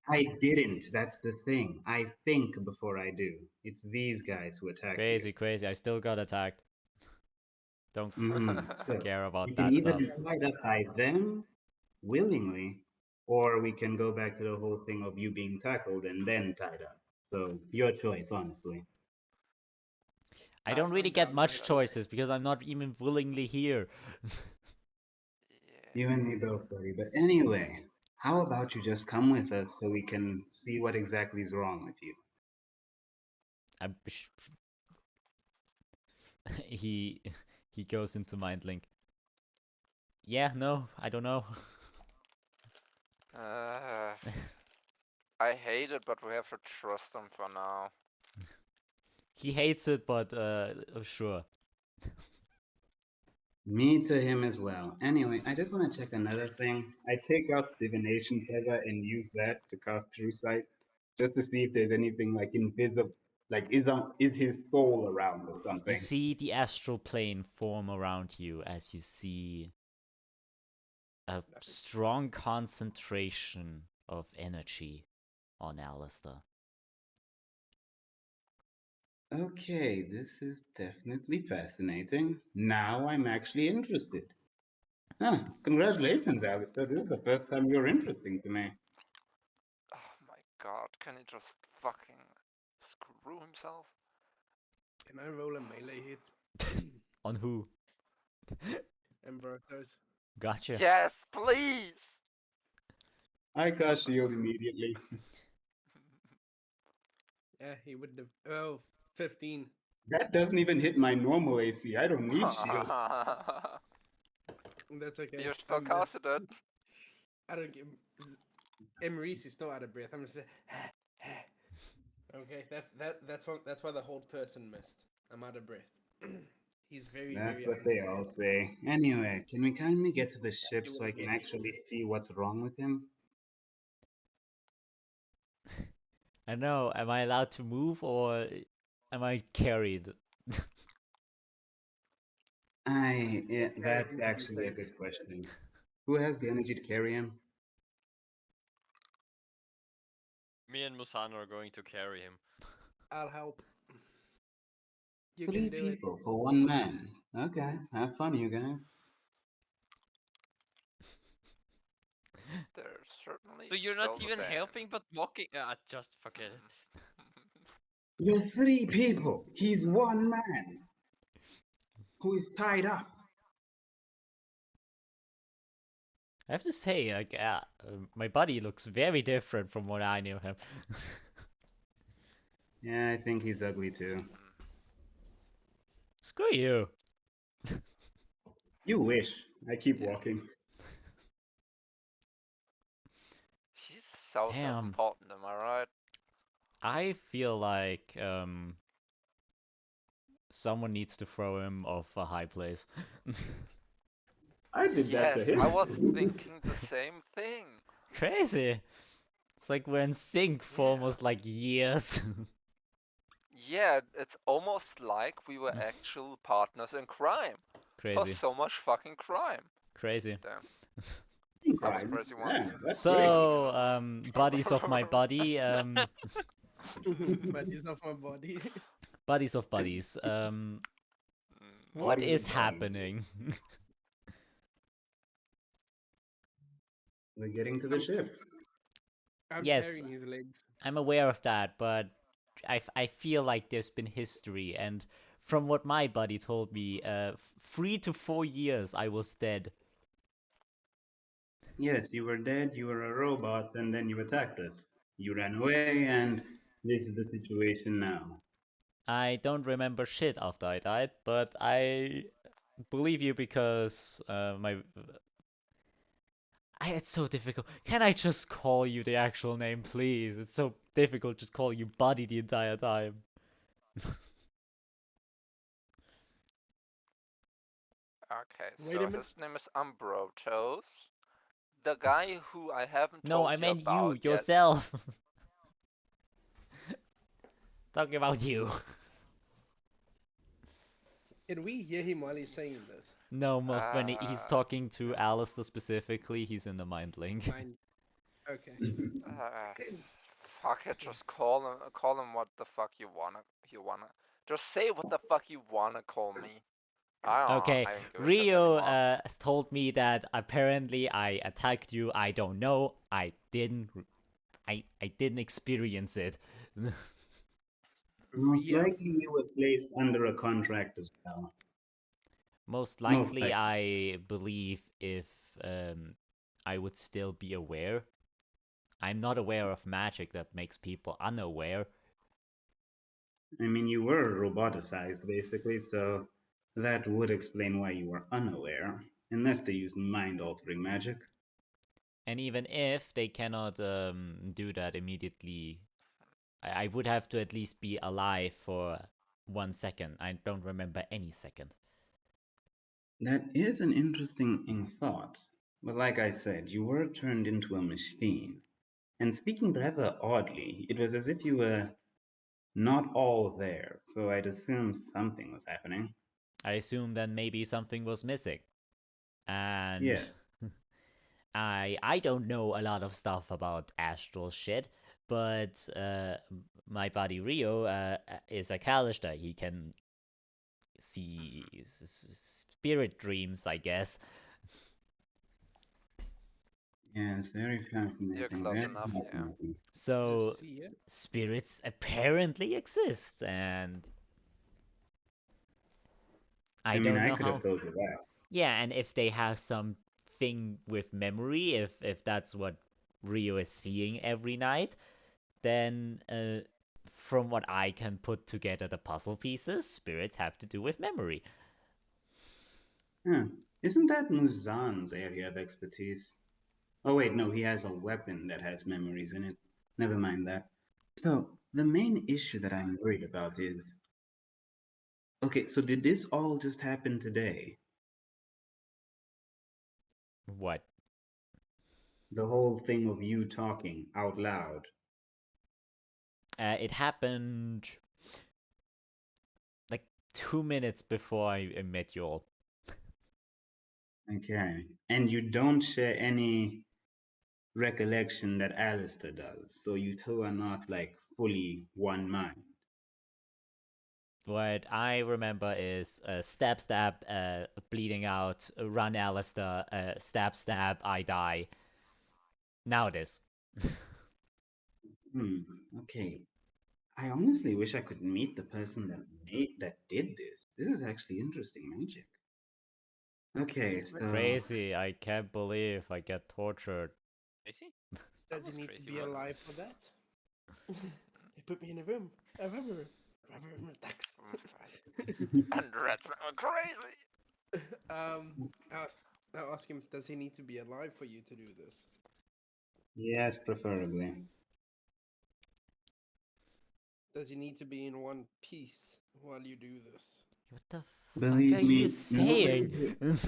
I didn't. That's the thing. I think before I do. It's these guys who attack you. Crazy, crazy. I still got attacked. Don't So care you about can that either stuff. be tied up by them willingly, or we can go back to the whole thing of you being tackled and then tied up. So your choice, honestly. I don't really I'm get down for much either way. choices because I'm not even willingly here. You and me both, buddy. But anyway, how about you just come with us so we can see what exactly is wrong with you? I'm he he goes into mind link. Yeah, no, I don't know. I hate it, but we have to trust him for now. He hates it, but sure. Me to him as well. Anyway, I just want to check another thing. I take out the divination feather and use that to cast True Sight, just to see if there's anything like invisible, like is his soul around or You something. see the astral plane form around you as you see a strong concentration of energy on Alastor. Okay, this is definitely fascinating. Now I'm actually interested. Huh, congratulations, Alistair. This is the first time you're interesting to me. Oh my god, can he just fucking screw himself? Can I roll a melee hit? On who? Ambrotos. Gotcha. Yes, please! I cast shield immediately. Yeah, he would have. Oh, 15. That doesn't even hit my normal AC. I don't need shield. That's okay. You still casted it. I don't give. Emeriis is still out of breath. I'm just. Okay, that's why the hold person missed. I'm out of breath. He's very That's very. what they all say. Anyway, can we kindly get to the ship you so I wouldn't can get me. actually see what's wrong with him? I know, am I allowed to move or am I carried? Yeah, that's Everything's actually a safe. good question. Who has the energy to carry him? Me and Muzan are going to carry him. I'll help. You 3 can do it. people for 1 man. Okay, have fun, you guys. They're certainly So you're still not the even same. helping, but walking. Just forget it. You're 3 people. He's 1 man who is tied up. I have to say, like, my buddy looks very different from what I knew him. Yeah, I think he's ugly too. Screw you. You wish. I keep Yeah. walking. He's so Damn. important, am I right? I feel like someone needs to throw him off a high place. I did that to Yes, him. I was thinking the same thing. Crazy. It's like we're in sync for Yeah. almost like years. Yeah, it's almost like we were actual partners in crime. For Crazy. so much fucking crime. Crazy. Damn. I was Crime. crazy once. Yeah, that's crazy. So, buddies of my buddy, But he's not my body. buddies of buddies, what Buddies is of buddies. happening? We're getting to the ship. I'm Yes. carrying his legs. I'm aware of that, but I feel like there's been history, and from what my buddy told me, 3 to 4 years I was dead. Yes, you were dead, you were a robot, and then you attacked us. You ran away, and this is the situation now. I don't remember shit after I died, but I believe you because it's so difficult. Can I just call you the actual name, please? It's so difficult just call you buddy the entire time. Okay, Wait a so minute. his name is Ambrotos. The guy who I haven't No, told I you meant you, about yet. yourself. Talking about you. Can we hear him while he's saying this? No, when he's talking to Alastor specifically, he's in the mind link. Fine. Okay. Fuck it, just call him what the fuck you wanna just say what the fuck you wanna call me. Okay, I don't give a shit Rio anymore. told me that apparently I attacked you. I don't know. I didn't experience it. Most Ria? likely you were placed under a contract as well. Most Most likely, likely. I believe if I would still be aware. I'm not aware of magic that makes people unaware. I mean, you were roboticized, basically, so that would explain why you were unaware, unless they used mind-altering magic. And even if they cannot do that immediately, I would have to at least be alive for 1 second. I don't remember any second. That is an interesting thought. But like I said, you were turned into a machine. And speaking rather oddly, it was as if you were not all there, so I'd assume something was happening. I assume then maybe something was missing. And Yeah, I don't know a lot of stuff about astral shit, but my buddy Rio is a Callister. He can see spirit dreams, I guess. yeah, it's very You're fascinating, close very enough, yeah. fascinating. So See ya. spirits apparently exist, and I I mean, don't I know could have how. told you that. Yeah, and if they have something with memory, if that's what Rio is seeing every night, then from what I can put together the puzzle pieces, spirits have to do with memory. Huh. Isn't that Muzan's area of expertise? Oh, wait, no, he has a weapon that has memories in it. Never mind that. So, the main issue that I'm worried about is okay, so did this all just happen today? What? The whole thing of you talking out loud. It happened like 2 minutes before I met you all. Okay. And you don't share any recollection that Alastor does. So you two are not like fully one mind. What I remember is stab, stab, bleeding out, run Alastor, stab, stab, I die. Now this. Hmm. Okay. I honestly wish I could meet the person that did this. This is actually interesting magic. Okay, so Crazy. I can't believe I get tortured. Crazy? That Does he was need to crazy, be what? alive for that? They put me in a room. A rubber room. Rubber room with ducks. And rats are crazy! I'll ask him, does he need to be alive for you to do this? yes, preferably. Does he need to be in one piece while you do this? What the fuck are Believe you me, saying? nobody.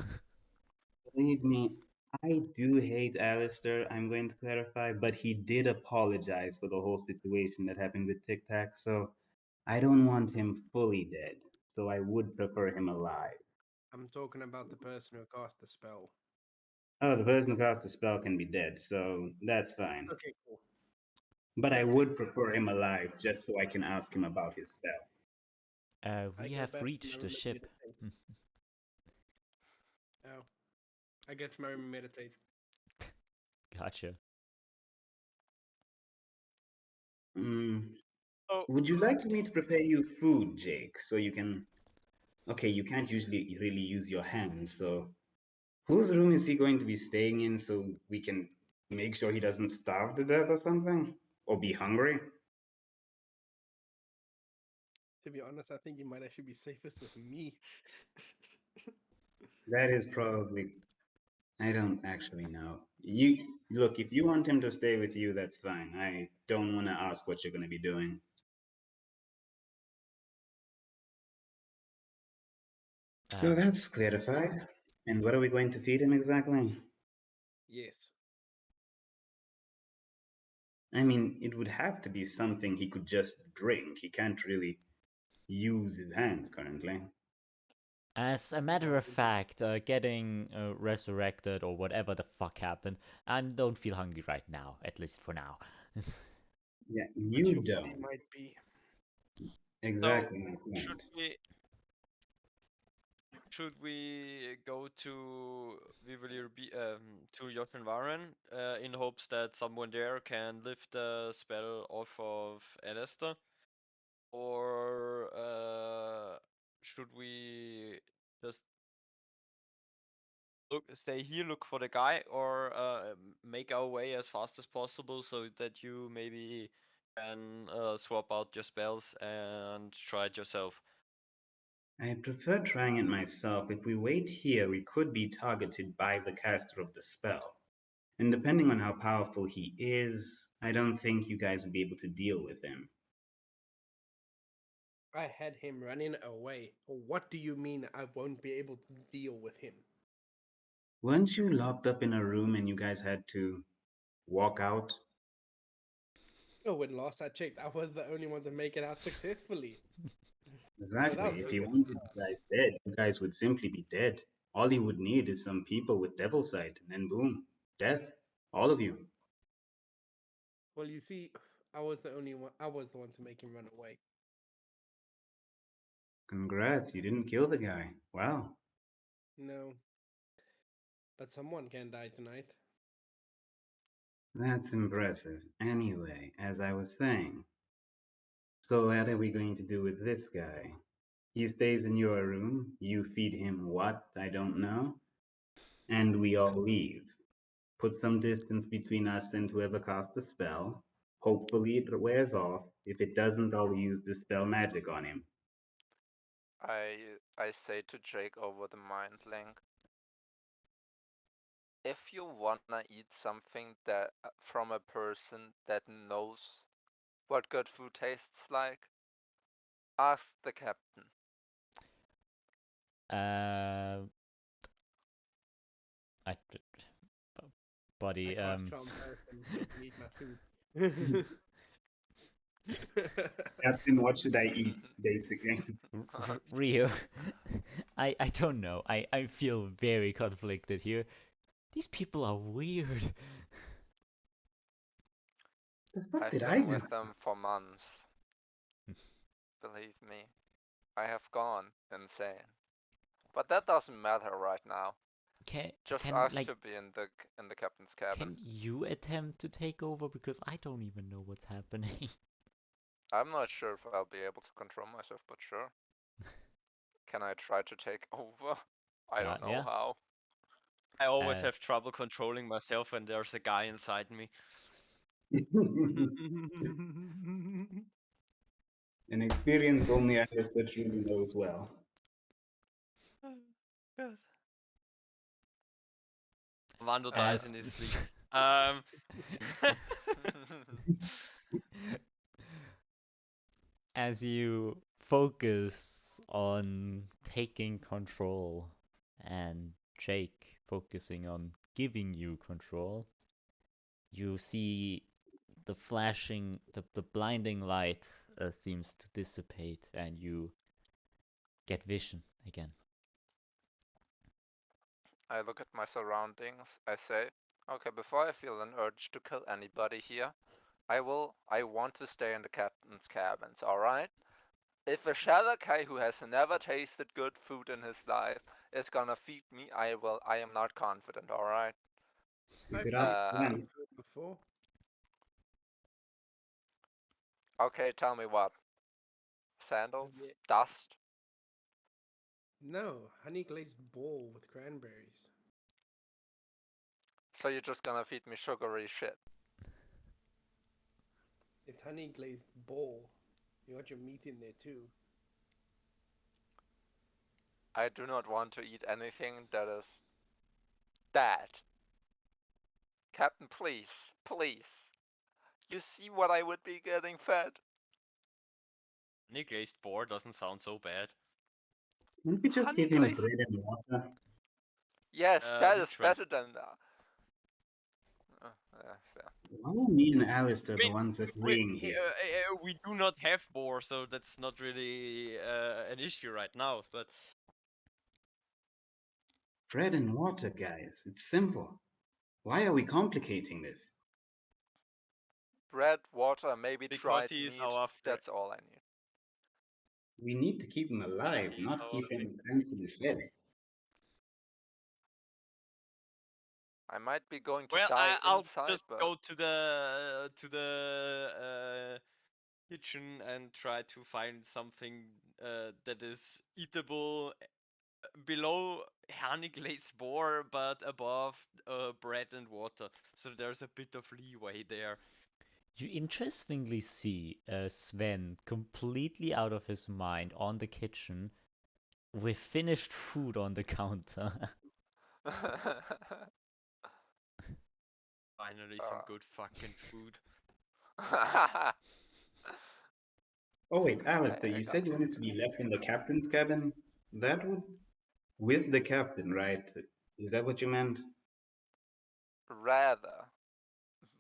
Believe me, I do hate Alistair, I'm going to clarify, but he did apologize for the whole situation that happened with Tic Tac, so I don't want him fully dead. So I would prefer him alive. I'm talking about the person who cast the spell. Oh, the person who cast the spell can be dead, so that's fine. Okay, cool. But I Perfect. would prefer him alive just so I can ask him about his spell. I We go have back to my reached the room and ship. meditate. Oh, I get to my room and meditate. Gotcha. Mm, Oh, would you like me to prepare you food, Jake, so you can... Okay, you can't usually really use your hands, so whose room is he going to be staying in so we can make sure he doesn't starve to death or something? Or be hungry? To be honest, I think you might actually be safest with me. That is probably... I don't actually know. You look, if you want him to stay with you, that's fine. I don't want to ask what you're going to be doing. So Um, that's clarified. And what are we going to feed him exactly? Yes. I mean, it would have to be something he could just drink. He can't really use his hands currently. as a matter of fact, getting resurrected or whatever the fuck happened, I don't feel hungry right now, at least for now. Yeah, But you your body don't. might be. so Exactly my should point. we go to to Jotunvaren in hopes that someone there can lift the spell off of Alastor? Or should we just stay here, look for the guy, or make our way as fast as possible so that you maybe can swap out your spells and try it yourself? I prefer trying it myself. If we wait here, we could be targeted by the caster of the spell. And depending on how powerful he is, I don't think you guys would be able to deal with him. I had him running away. What do you mean I won't be able to deal with him? Weren't you locked up in a room and you guys had to walk out? Oh, when last I checked, I was the only one to make it out successfully. Exactly. If he wanted you guys dead, you guys would simply be dead. All he would need is some people with devil sight, and then boom, death. All of you. Well, you see, I was the only one. I was the one to make him run away. Congrats, you didn't kill the guy. Wow. No, but someone can die tonight. That's impressive. Anyway, as I was saying, so what are we going to do with this guy? He stays in your room, you feed him what? I don't know. And we all leave. Put some distance between us and whoever cast the spell. Hopefully it wears off. If it doesn't, I'll use dispel magic on him. I say to Jake over the mind link, if you wanna eat something that from a person that knows what good food tastes like, ask the captain. I, buddy, I trust person who can eat my food. Captain, what should I eat, basically? Rio, I don't know. I feel very conflicted here. These people are weird. The fuck I've did I been do? with them for months. Believe me, I have gone insane. But that doesn't matter right now. Just ask to be in the captain's cabin. Can you attempt to take over? Because I don't even know what's happening. I'm not sure if I'll be able to control myself, but sure. Can I try to take over? I don't know Yeah. how. I always have trouble controlling myself when there's a guy inside me. An experience only Alastor truly knows well. Yes. Armando dies in his sleep. As you focus on taking control and Jake focusing on giving you control, you see the flashing, the blinding light seems to dissipate and you get vision again. I look at my surroundings. I say, okay, before I feel an urge to kill anybody here, I want to stay in the captain's cabins, alright? If a Shalakai who has never tasted good food in his life is gonna feed me, I am not confident, alright? You could ask Sven. Before. Okay, tell me what. Sandals? Yeah. Dust? No, honey glazed ball with cranberries. So you're just gonna feed me sugary shit? It's honey glazed ball. You got your meat in there too. I do not want to eat anything that is bad. Captain, please, please. You see what I would be getting fed? Honey glazed boar doesn't sound so bad. Can't we just Honey give him glazed- bread and water? Yes, that we is tried. better than fair. Why are me and Alastor the ones agreeing here? We do not have boar, so that's not really an issue right now. But Bread and water, guys. It's simple. Why are we complicating this? Bread, water, maybe because dried he is meat. our friend. That's all I need. We need to keep him alive, he's not our keep him fancy fed. I might be going to Well, die I'll inside, just but go to the kitchen and try to find something that is eatable below honey glazed boar, but above bread and water. So there's a bit of leeway there. You interestingly see Sven completely out of his mind on the kitchen with finished food on the counter. Finally, some good fucking food. Oh wait, Alistair, I you got said you wanted to be left in the captain's cabin? That would... With the captain, right? Is that what you meant? rather.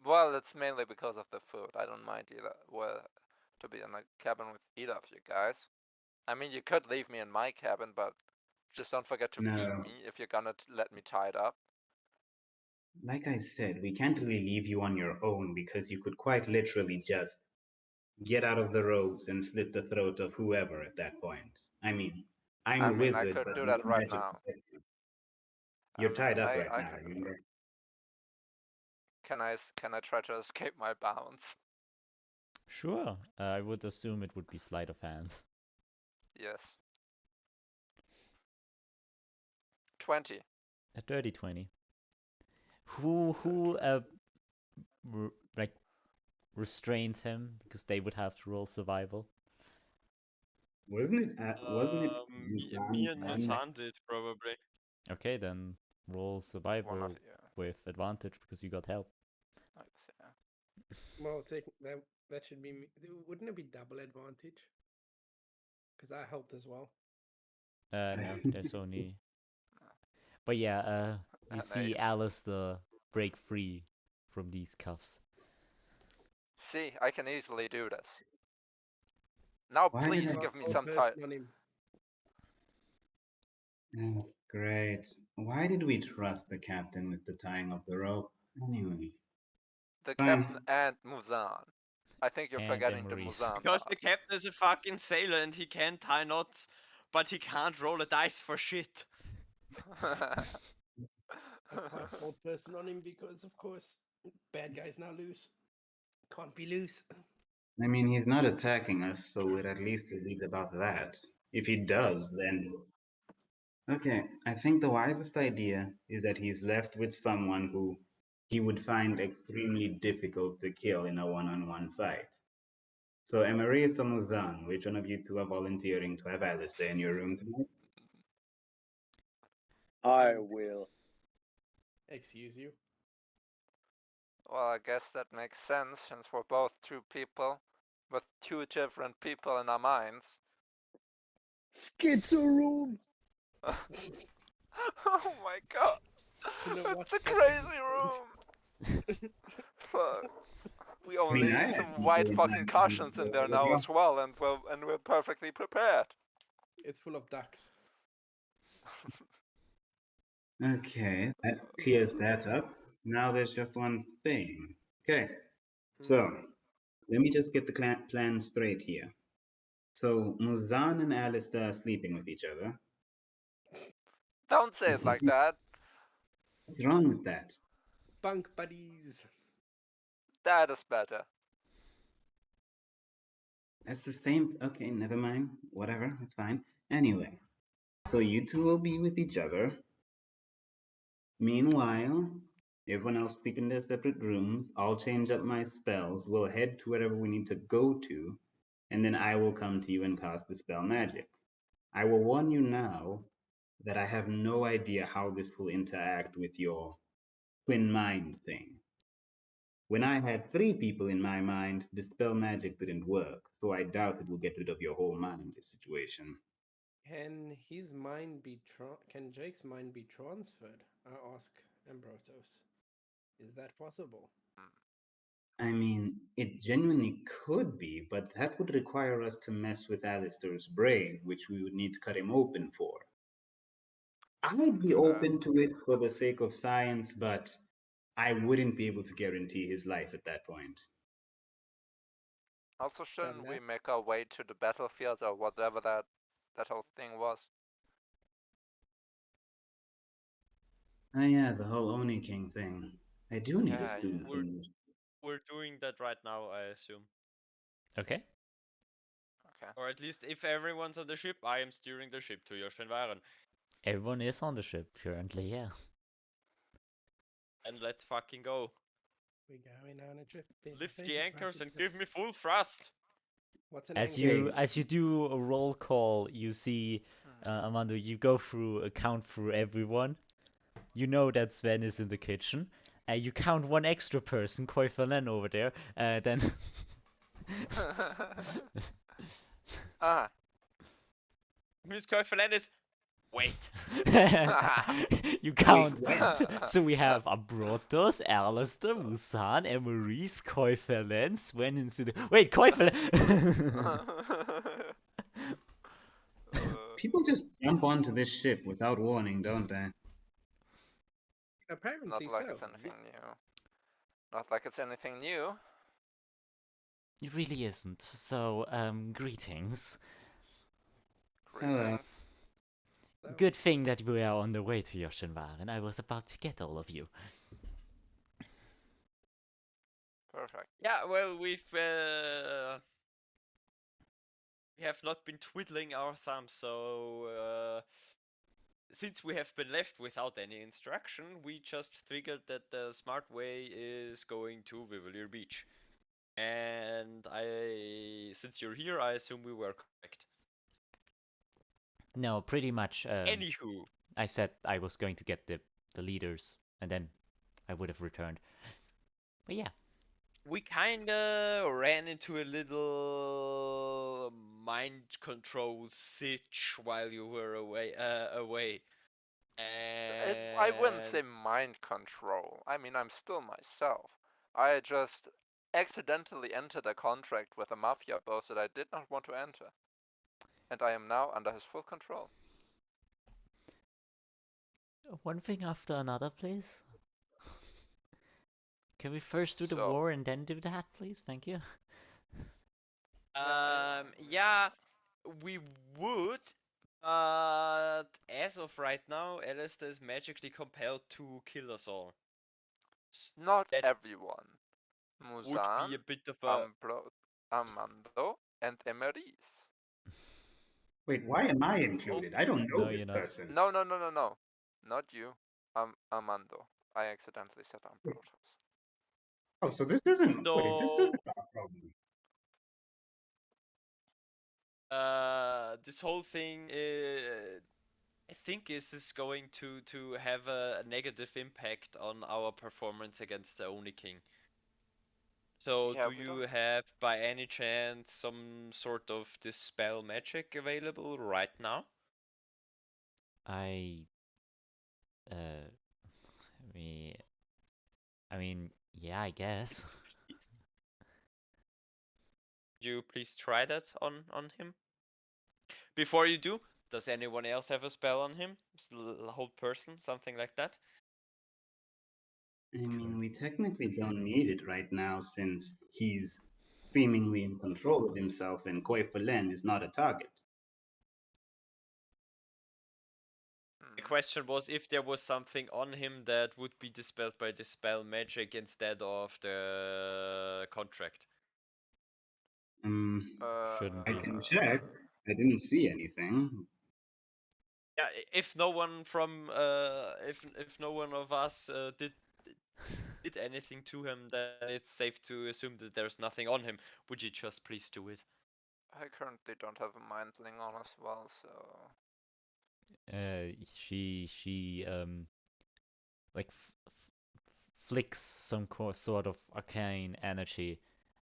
Well, it's mainly because of the food. I don't mind either. Well, to be in a cabin with either of you guys. I mean, you could leave me in my cabin, but just don't forget to feed No. me if you're gonna let me tied up. Like I said, we can't really leave you on your own because you could quite literally just get out of the ropes and slit the throat of whoever at that point. I mean, I'm I a mean, I wizard, could but do no that right magic now. protects you. I You're mean, tied up right I now, can do that. remember? Can I try to escape my bounds? Sure, I would assume it would be sleight of hand. Yes. 20. A dirty 20. Who like restrained him because they would have to roll survival? Wasn't it Me Muzan and and... Muzan did probably. Okay, then roll One of survival you. with advantage because you got help. Yeah. Well, take that should be me. Wouldn't it be double advantage? Because I helped as well. No, there's only. But yeah, you An see 8. Alastor break free from these cuffs. See, I can easily do this. Now Why did please I... give me One some time. person on him. Oh, great. Why did we trust the captain with the tying of the rope? Anyway, The fine. captain and Muzan. I think you're And forgetting the Emeriis. Muzan Because the part. captain is a fucking sailor and he can tie knots, but he can't roll a dice for shit. I cast old person on him because, of course, bad guys now loose. Can't be loose. I mean, he's not attacking us, so it at least is about that. If he does, then... Okay, I think the wisest idea is that he's left with someone who he would find extremely difficult to kill in a one-on-one fight. So, Emeriis or Muzan, which one of you two are volunteering to have Alistair in your room tonight? I will. Excuse you. Well, I guess that makes sense since we're both two people with two different people in our minds. Schizo room! Oh my god! You know what? It's a That crazy makes room! Fuck. We I mean, only I need had some people white in fucking mind cushions in there as now well. as well, and we're perfectly prepared. It's full of ducks. Okay, that clears that up. Now there's just one thing. Okay, so let me just get the plan straight here. So Muzan and Alistair are sleeping with each other. Don't say it like that. What's wrong with that? Bunk buddies. That is better. That's the same. Okay, never mind. Whatever, it's fine. Anyway, so you two will be with each other. Meanwhile, everyone else sleep in their separate rooms. I'll change up my spells. We'll head to wherever we need to go to, and then I will come to you and cast the spell magic. I will warn you now that I have no idea how this will interact with your twin mind thing. When I had 3 people in my mind, the spell magic didn't work, so I doubt it will get rid of your whole mind in this situation. Can his mind be Can Jake's mind be transferred? I ask Ambrotos. Is that possible? I mean, it genuinely could be, but that would require us to mess with Alistair's brain, which we would need to cut him open for. I'd be open to it for the sake of science, but I wouldn't be able to guarantee his life at that point. Also, shouldn't we that. make our way to the battlefield or whatever that whole thing was? Ah, yeah, the whole Oni King thing. I do need a Yeah, student yeah. in this. We're doing that right now, I assume. Okay. Okay. Or at least if everyone's on the ship, I am steering the ship to Yoshinwaran. Everyone is on the ship currently, yeah. And let's fucking go. We're going on a trip. Lift the anchors and give me full thrust. What's an As anchor? you do a roll call, you see Armando. You go through count through everyone. You know that Sven is in the kitchen. You count one extra person, Koi Falen over there. Then Ah, Miss Koifelandis, wait. you count. what? So we have Ambrotos, Alastor, Muzan, Emeriis, Koi Falen, Sven is in the... Wait, Koi Falen! People just jump onto this ship without warning, don't they? Apparently not like so. it's anything new. Not like it's anything new. It really isn't. So, greetings. Hello. Greetings. So, Good thing that we are on the way to Yoshinwaran. I was about to get all of you. Perfect. Yeah, well, we have not been twiddling our thumbs, so since we have been left without any instruction, we just figured that the smart way is going to Vivalier Beach. And since you're here, I assume we were correct. No, pretty much. Anywho, I said I was going to get the leaders, and then I would have returned. But yeah, we kinda ran into a little mind control sitch while you were away. I wouldn't say And mind control. I mean, I'm still myself. I just accidentally entered a contract with a mafia boss that I did not want to enter. And I am now under his full control. one thing after another, please. Can we first do the So, war and then do that, please? Thank you. yeah, we would, but as of right now, Alastor is magically compelled to kill us all. not That everyone. would Muzan, be a bit of a. Armando, and Emeriis. Wait, why am I included? I don't know No, this you're not. person. No. Not you. Armando. I accidentally said Ambrotos. Oh, so this isn't. Wait, this So, isn't our problem. this whole thing, I think, is going to have a negative impact on our performance against the Oni King. So, Yeah, do we you don't. have by any chance some sort of dispel magic available right now? I uh, me. I mean, yeah, I guess. Could you please try that on him? Before you do, does anyone else have a spell on him? Hold person, something like that? I mean, we technically don't need it right now since he's seemingly in control of himself and Koi Falen is not a target. The question was if there was something on him that would be dispelled by dispel magic instead of the contract. Shouldn't I be. can check. I didn't see anything. Yeah, if no one from if no one of us did anything to him, then it's safe to assume that there's nothing on him. Would you just please do it? I currently don't have a mindling on as well, so. She like flicks some sort of arcane energy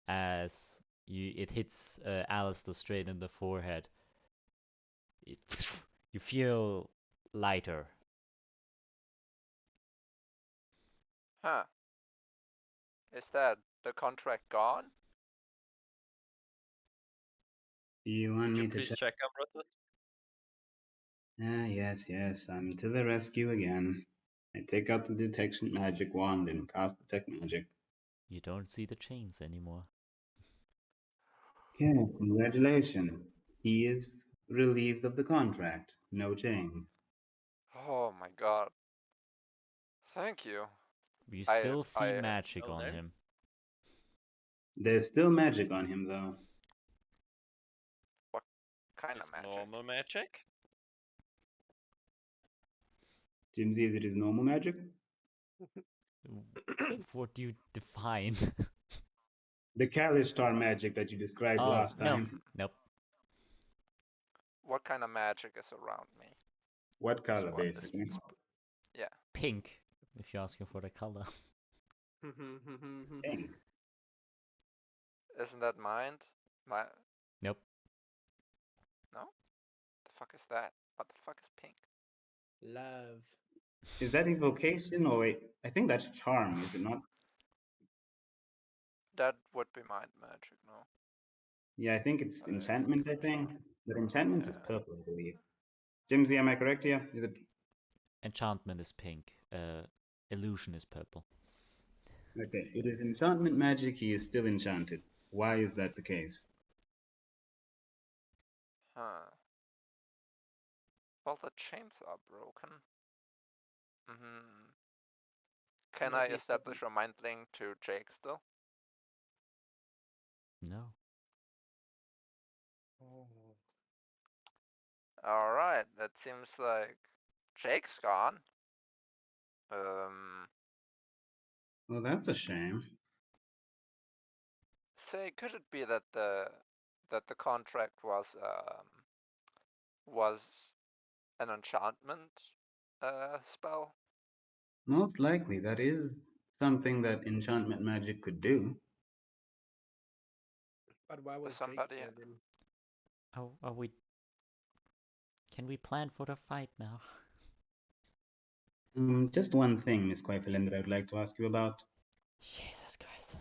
as it hits Alastor straight in the forehead. It, you feel lighter. Huh. Is that the contract gone? Do you want Would you me to please check? check Ambrotos? Ah, yes. I'm to the rescue again. I take out the detection magic wand and cast detect magic. You don't see the chains anymore. Okay, congratulations. He is relieved of the contract. No chains. Oh my god. Thank you. You I still see I magic Well on then, him. There's still magic on him, though. what kind of just magic? normal magic. Jimsy, is it his normal magic? What do you define? The Kalistar magic that you described Oh, last no. time. Nope. What kind of magic is around me? What Is color, what this basically? yeah. Pink, if you're asking for the color. Pink. Isn't that mind? My Nope. no? The fuck is that? What the fuck is pink? Love. Is that evocation or wait? I think that's charm, is it not? That would be mind magic, no? Yeah, I think it's enchantment, I think. But enchantment is Yeah. purple, I believe. Jimsy, am I correct here? Is it Enchantment is pink. Illusion is purple. okay? It is enchantment magic, he is still enchanted. Why is that the case? Huh. Well, the chains are broken. Can I Maybe it's establish a mind link to Jake still? No. Oh. Alright, that seems like Jake's gone. Well, that's a shame. Say, could it be that the contract was an enchantment spell? Most likely, that is something that enchantment magic could do. But why was Jake somebody- there then? Oh, are we? Can we plan for the fight now? Just one thing, Miss Quaifelin, that I'd like to ask you about. Jesus Christ.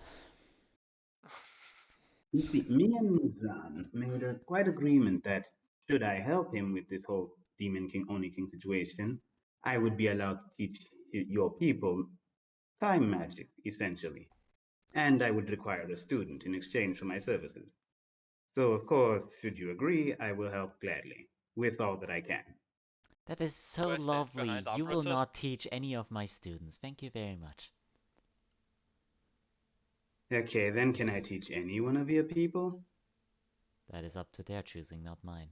You see, me and Muzan made a quiet agreement that should I help him with this whole Demon King, Oni King situation, I would be allowed to teach your people time magic, essentially. And I would require a student in exchange for my services. So, of course, should you agree, I will help gladly, with all that I can. That is so Do I stand lovely. behind You will Ambrotos? not teach any of my students. Thank you very much. Okay, then can I teach any one of your people? That is up to their choosing, not mine.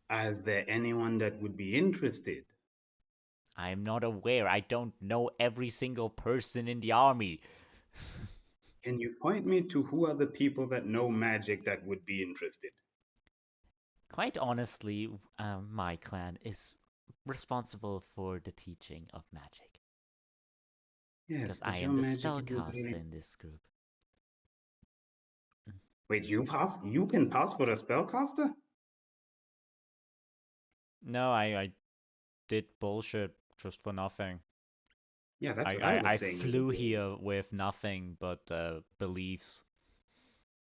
Is there anyone that would be interested? I am not aware. I don't know every single person in the army. Can you point me to who are the people that know magic that would be interested? Quite honestly, my clan is responsible for the teaching of magic. Yes, Because I your am the magic isn't spellcaster really... in this group. Wait, you can pass for a spellcaster? No, I did bullshit just for nothing. Yeah, that's what I was I saying. flew here with nothing but beliefs.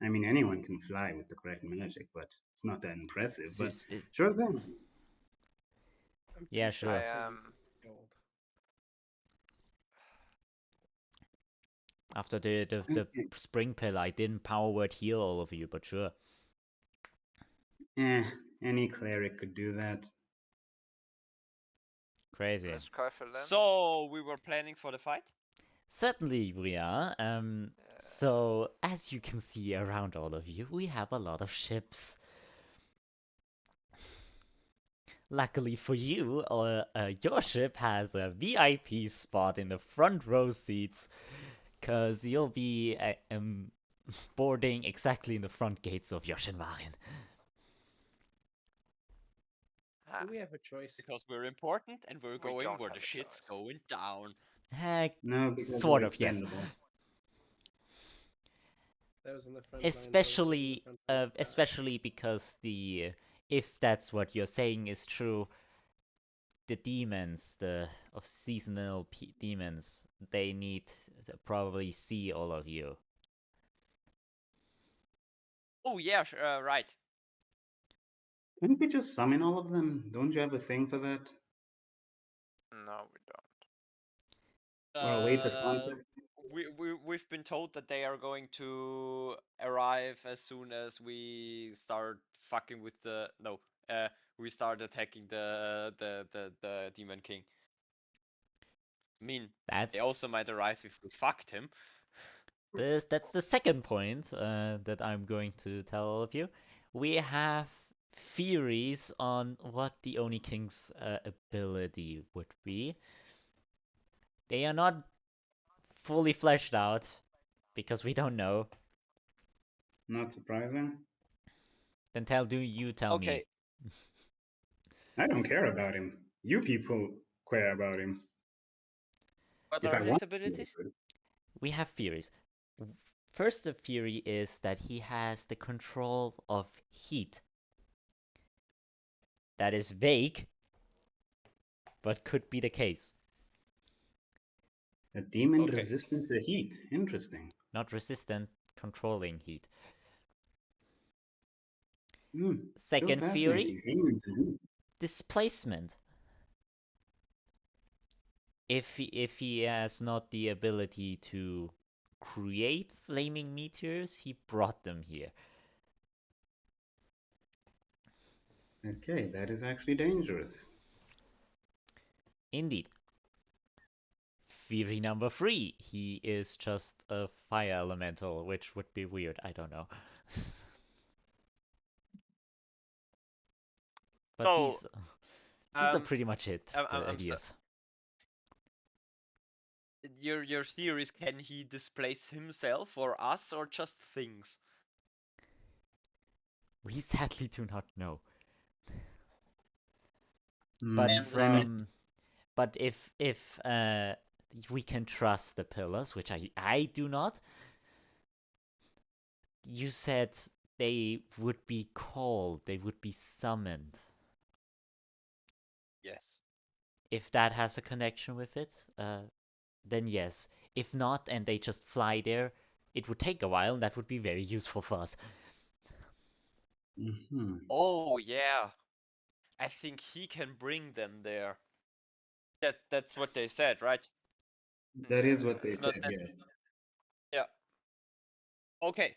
I mean, anyone can fly with the correct magic, but it's not that impressive. But sure thing. I'm Yeah, pretty sure. I it's am. gold. After the Okay. spring pill, I didn't power word heal all of you, but sure. Any cleric could do that. Crazy. Miss Quaifelin? So we were planning for the fight? Certainly we are. So as you can see around all of you, we have a lot of ships. Luckily for you, your ship has a VIP spot in the front row seats, cause you'll be boarding exactly in the front gates of Yoshinwarin. Ah, Do we have a choice? Because we're important and we're We going don't where have the a shit's choice. going down. Heck, No, because sort we're of, yes. expendable. Those on the front lines, Especially, those on the front lines. especially because if that's what you're saying is true, the demons, of seasonal demons, they need to probably see all of you. Oh yeah, right. Can't we just summon all of them? Don't you have a thing for that? no, we don't. Or a way to contact? We've been told that they are going to arrive as soon as we start fucking with we start attacking the Demon King. I mean, they also might arrive if we fucked him. That's the second point that I'm going to tell all of you. We have theories on what the Oni King's ability would be. They are not fully fleshed out because we don't know. Not surprising. Then do you tell Okay. me? I don't care about him. You people care about him. What If are I his want abilities? to, We have theories. First, the theory is that he has the control of heat. That is vague, but could be the case. a demon Okay. resistant to heat. Interesting. Not resistant, controlling heat. Still Second theory, fascinating. Demons and heat. displacement. If he has not the ability to create flaming meteors, he brought them here. Okay, that is actually dangerous. Indeed. Theory number 3, he is just a fire elemental, which would be weird, I don't know. But So, these are pretty much it, the I'm ideas. Your theories, can he displace himself or us or just things? We sadly do not know. I But but if we can trust the pillars, which I do not. You said they would be called, they would be summoned. Yes. If that has a connection with it, then yes. If not, and they just fly there, it would take a while, and that would be very useful for us. Oh yeah, I think he can bring them there. That's what they said, right? That is what they It's said, not that. yes. Yeah. Okay.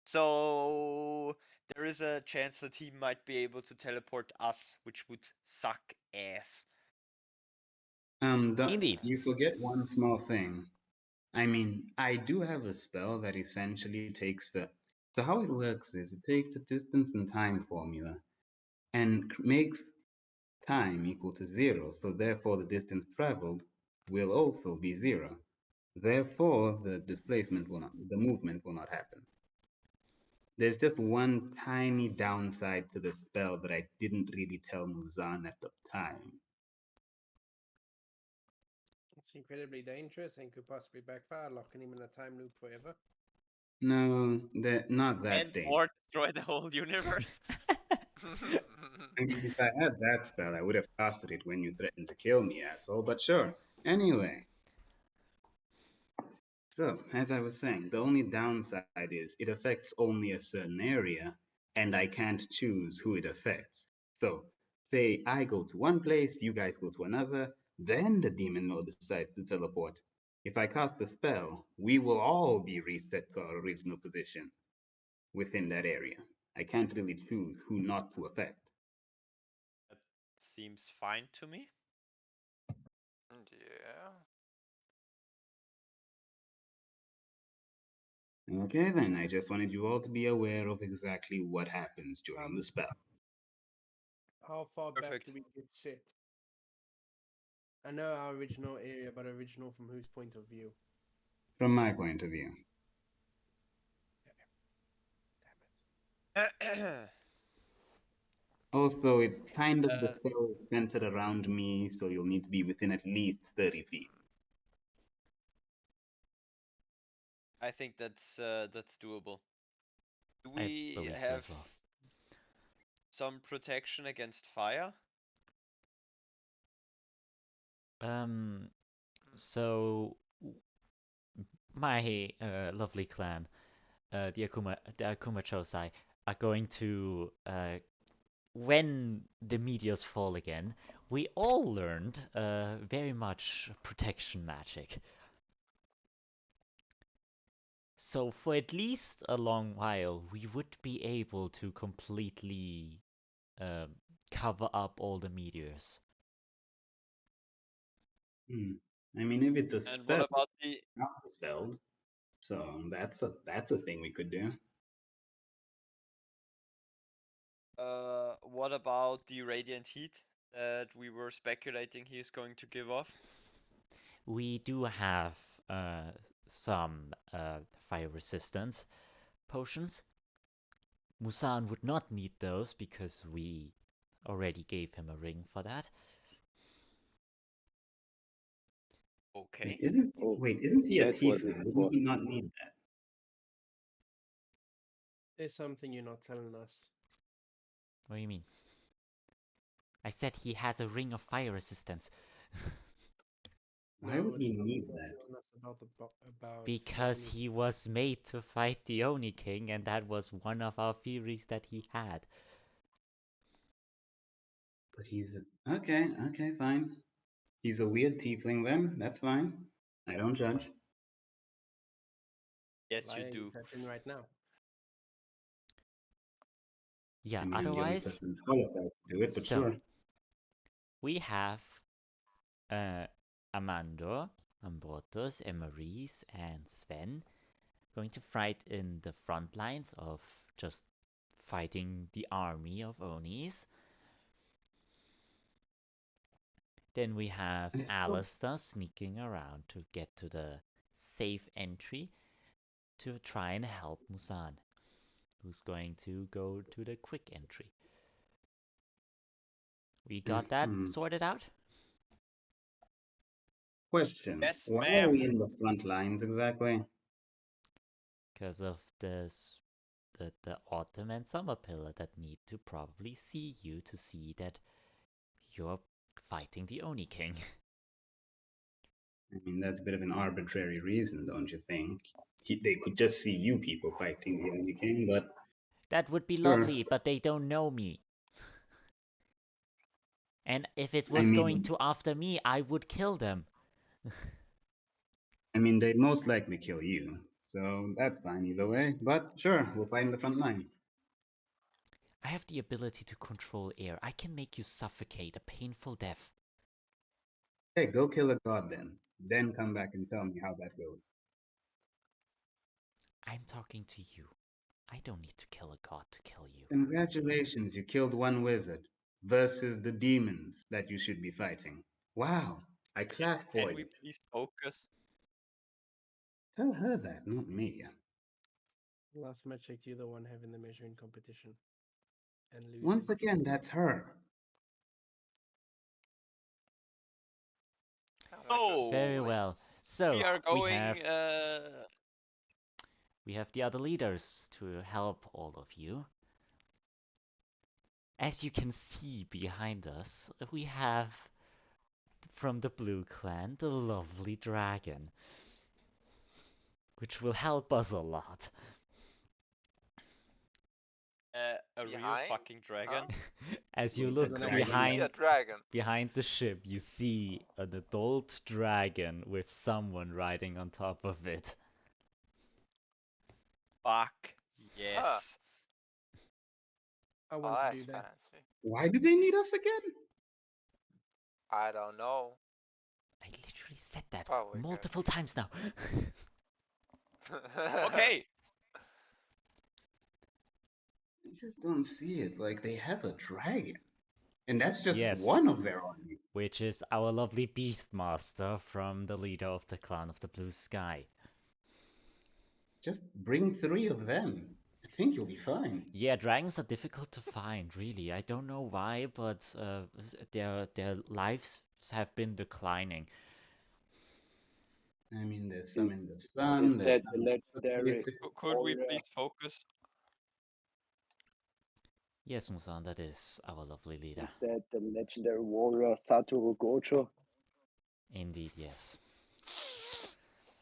So there is a chance that he might be able to teleport us, which would suck ass. Indeed. You forget one small thing. I mean, I do have a spell that essentially takes the. So how it works is it takes the distance and time formula and makes time equal to 0. So therefore, the distance traveled will also be 0. Therefore, the movement will not happen. There's just one tiny downside to the spell that I didn't really tell Muzan at the time. It's incredibly dangerous and could possibly backfire, locking him in a time loop forever. No, not that And dangerous. or destroy the whole universe. I mean, if I had that spell, I would have casted it when you threatened to kill me, asshole, but sure. Anyway. So, as I was saying, the only downside is it affects only a certain area, and I can't choose who it affects. So, say I go to one place, you guys go to another, then the demon lord decides to teleport. If I cast the spell, we will all be reset to our original position within that area. I can't really choose who not to affect. That seems fine to me. Yeah. Okay, then, I just wanted you all to be aware of exactly what happens during the spell. How far back Perfect. do we get set? I know our original area, but original from whose point of view? From my point of view. Damn it. Also, it kind of the spell is centered around me, so you'll need to be within at least 30 feet. I think that's doable. Do I we believe so have as well. some protection against fire? So my lovely clan, the Akuma Chosai, are going to when the meteors fall again, we all learned very much protection magic. So for at least a long while, we would be able to completely cover up all the meteors. I mean, if it's a And what spell, about the it's not a spell. So that's a thing we could do. What about the radiant heat that we were speculating he's going to give off? We do have some fire resistance potions. Muzan would not need those because we already gave him a ring for that. Okay. Isn't he a That's what tiefling? it Wouldn't was. he not need that? There's something you're not telling us. What do you mean? I said he has a ring of fire resistance. Why would No, he it's need something you're that? telling us about the Because Oni. he was made to fight the Oni King, and that was one of our theories that he had. But okay, fine. He's a weird tiefling then. That's fine. I don't judge. Yes, Why you are you do. judging right now? Yeah, I mean, I'm the only otherwise, person qualified to do it, but so sure. we have Armando, Ambrotos, Emeriis, and Sven going to fight in the front lines of just fighting the army of Onis. Then we have I still, Alastor sneaking around to get to the safe entry to try and help Muzan, who's going to go to the quick entry. We got that hmm. sorted out? Question. Yes, Why are ma'am. we in the front lines exactly? Because of the autumn and summer pillar that need to probably see you to see that you're fighting the Oni King. I mean, that's a bit of an arbitrary reason, don't you think? They could just see you people fighting the enemy king, but That would be sure. lovely, but they don't know me. And if it I was going mean, to after me, I would kill them. they'd most likely kill you, so that's fine either way. But sure, we'll fight in the front lines. I have the ability to control air. I can make you suffocate a painful death. Hey, go kill a god then. Then come back and tell me how that goes. I'm talking to you. I don't need to kill a god to kill you. Congratulations, you killed one wizard versus the demons that you should be fighting. Wow, I clap for Can we you. please focus? Tell her that, not me. Last match I checked, you're the one having the measuring competition and losing. Once again, that's her. Oh, Very well. So we are we going. have the other leaders to help all of you. As you can see behind us, we have from the Blue Clan the lovely dragon, which will help us a lot. A real Behind? fucking dragon. As you Wait, look dragon? We see a dragon. behind the ship, you see an adult dragon with someone riding on top of it. Fuck yes. I Oh, want to that's do that. fancy. Why do they need us again? I don't know. I literally said that Probably multiple times now. good. Okay. I just don't see it. Like, they have a dragon. And that's just Yes, one of their army. which is our lovely Beastmaster from the leader of the Clan of the Blue Sky. Just bring 3 of them. I think you'll be fine. Yeah, dragons are difficult to find, really. I don't know why, but their lives have been declining. I mean, there's some in the Is sun, there's that some the in other legendary places. Could we warrior? please focus? Yes, Muzan, that is our lovely leader. Is that the legendary warrior Satoru Gojo? Indeed, yes.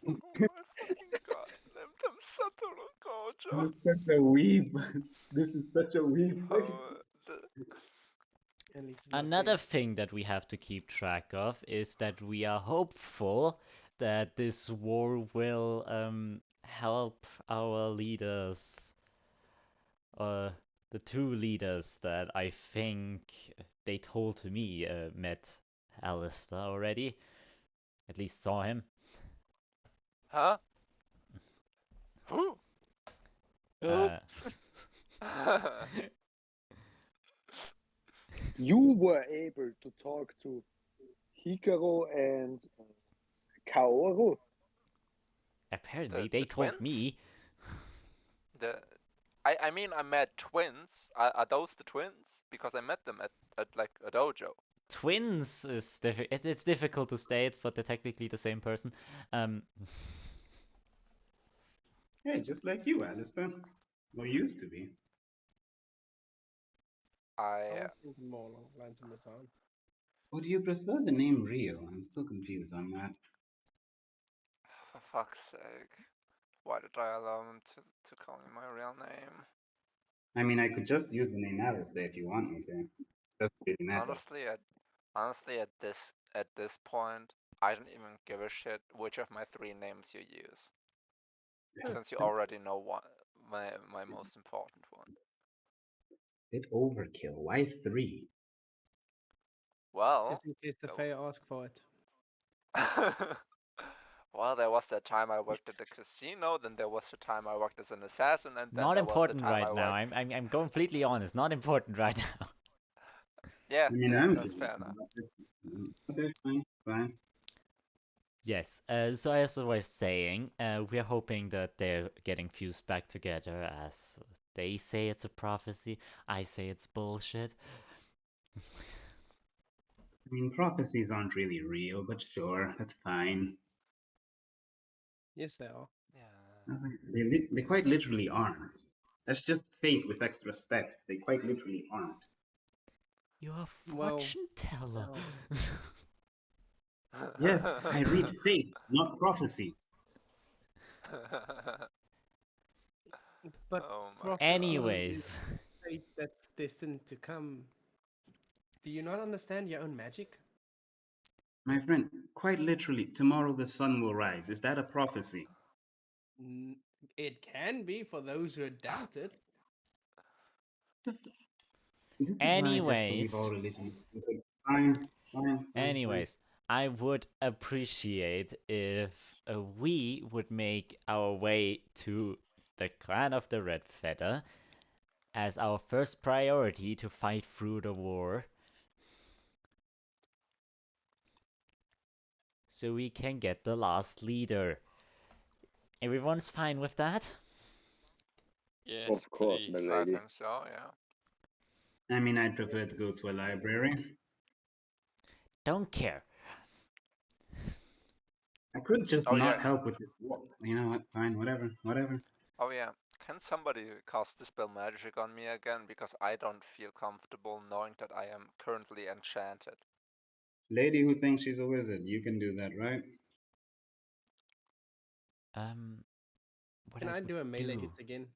Oh my fucking god, named him Satoru Gojo. This is such a weeb. This is such a weeb thing. Oh, At least it's not Another dead. thing that we have to keep track of is that we are hopeful that this war will help our leaders, the 2 leaders that I think they told to me met Alastor already, at least saw him. huh? Who? Uh, You were able to talk to Hikaru and Kaoru. Apparently, The they told twins? me. I mean, I met twins. Are those the twins? Because I met them at like a dojo. Twins is it's difficult to state, but they're technically the same person. Um, Hey, just like you, Alastor. Or used to be. I I was thinking more along the lines of Muzan. Or do you prefer the name Rio? I'm still confused on that. for fuck's sake, why did I allow him to call me my real name? I mean, I could just use the name Alastor if you want me to. Doesn't really matter. Honestly, at this point, I don't even give a shit which of my 3 names you use, since you already know my most important one. Bit overkill. Why 3? Well, Just in case the Fae ask for it. well, there was that time I worked at the casino, then there was the time I worked as an assassin, and then not there was the important time right I now. worked. I'm completely honest. Not important right now. Yeah, I mean, yeah, I'm that's curious fair enough. about it. Okay, fine, fine. Yes. So as I was saying, we are hoping that they're getting fused back together, as they say it's a prophecy. I say it's bullshit. I mean, prophecies aren't really real, but sure, that's fine. Yes, they are. Yeah. They quite literally aren't. That's just fate with extra steps. They quite literally aren't. You're a Well, fortune teller. no. Yes, I read fate, not prophecies. But Oh my prophecy god. is Anyways, fate that's destined to come. Do you not understand your own magic? My friend, quite literally, tomorrow the sun will rise. Is that a prophecy? It can be for those who doubt it. This is why I just believe all anyways, religion is stupid. Fine, fine, fine, fine. anyways, I would appreciate if we would make our way to the clan of the Red Feather as our first priority to fight through the war, so we can get the last leader. Everyone's fine with that? Yes, Of course, please. my I lady. think so, yeah. I mean, I'd prefer to go to a library. Don't care. I could just Oh yeah. not help with this war. You know what? Fine, whatever, whatever. Oh yeah. Can somebody cast Dispel Magic on me again? Because I don't feel comfortable knowing that I am currently enchanted. Lady who thinks she's a wizard, you can do that, right? What Can I I would do a melee do hits again?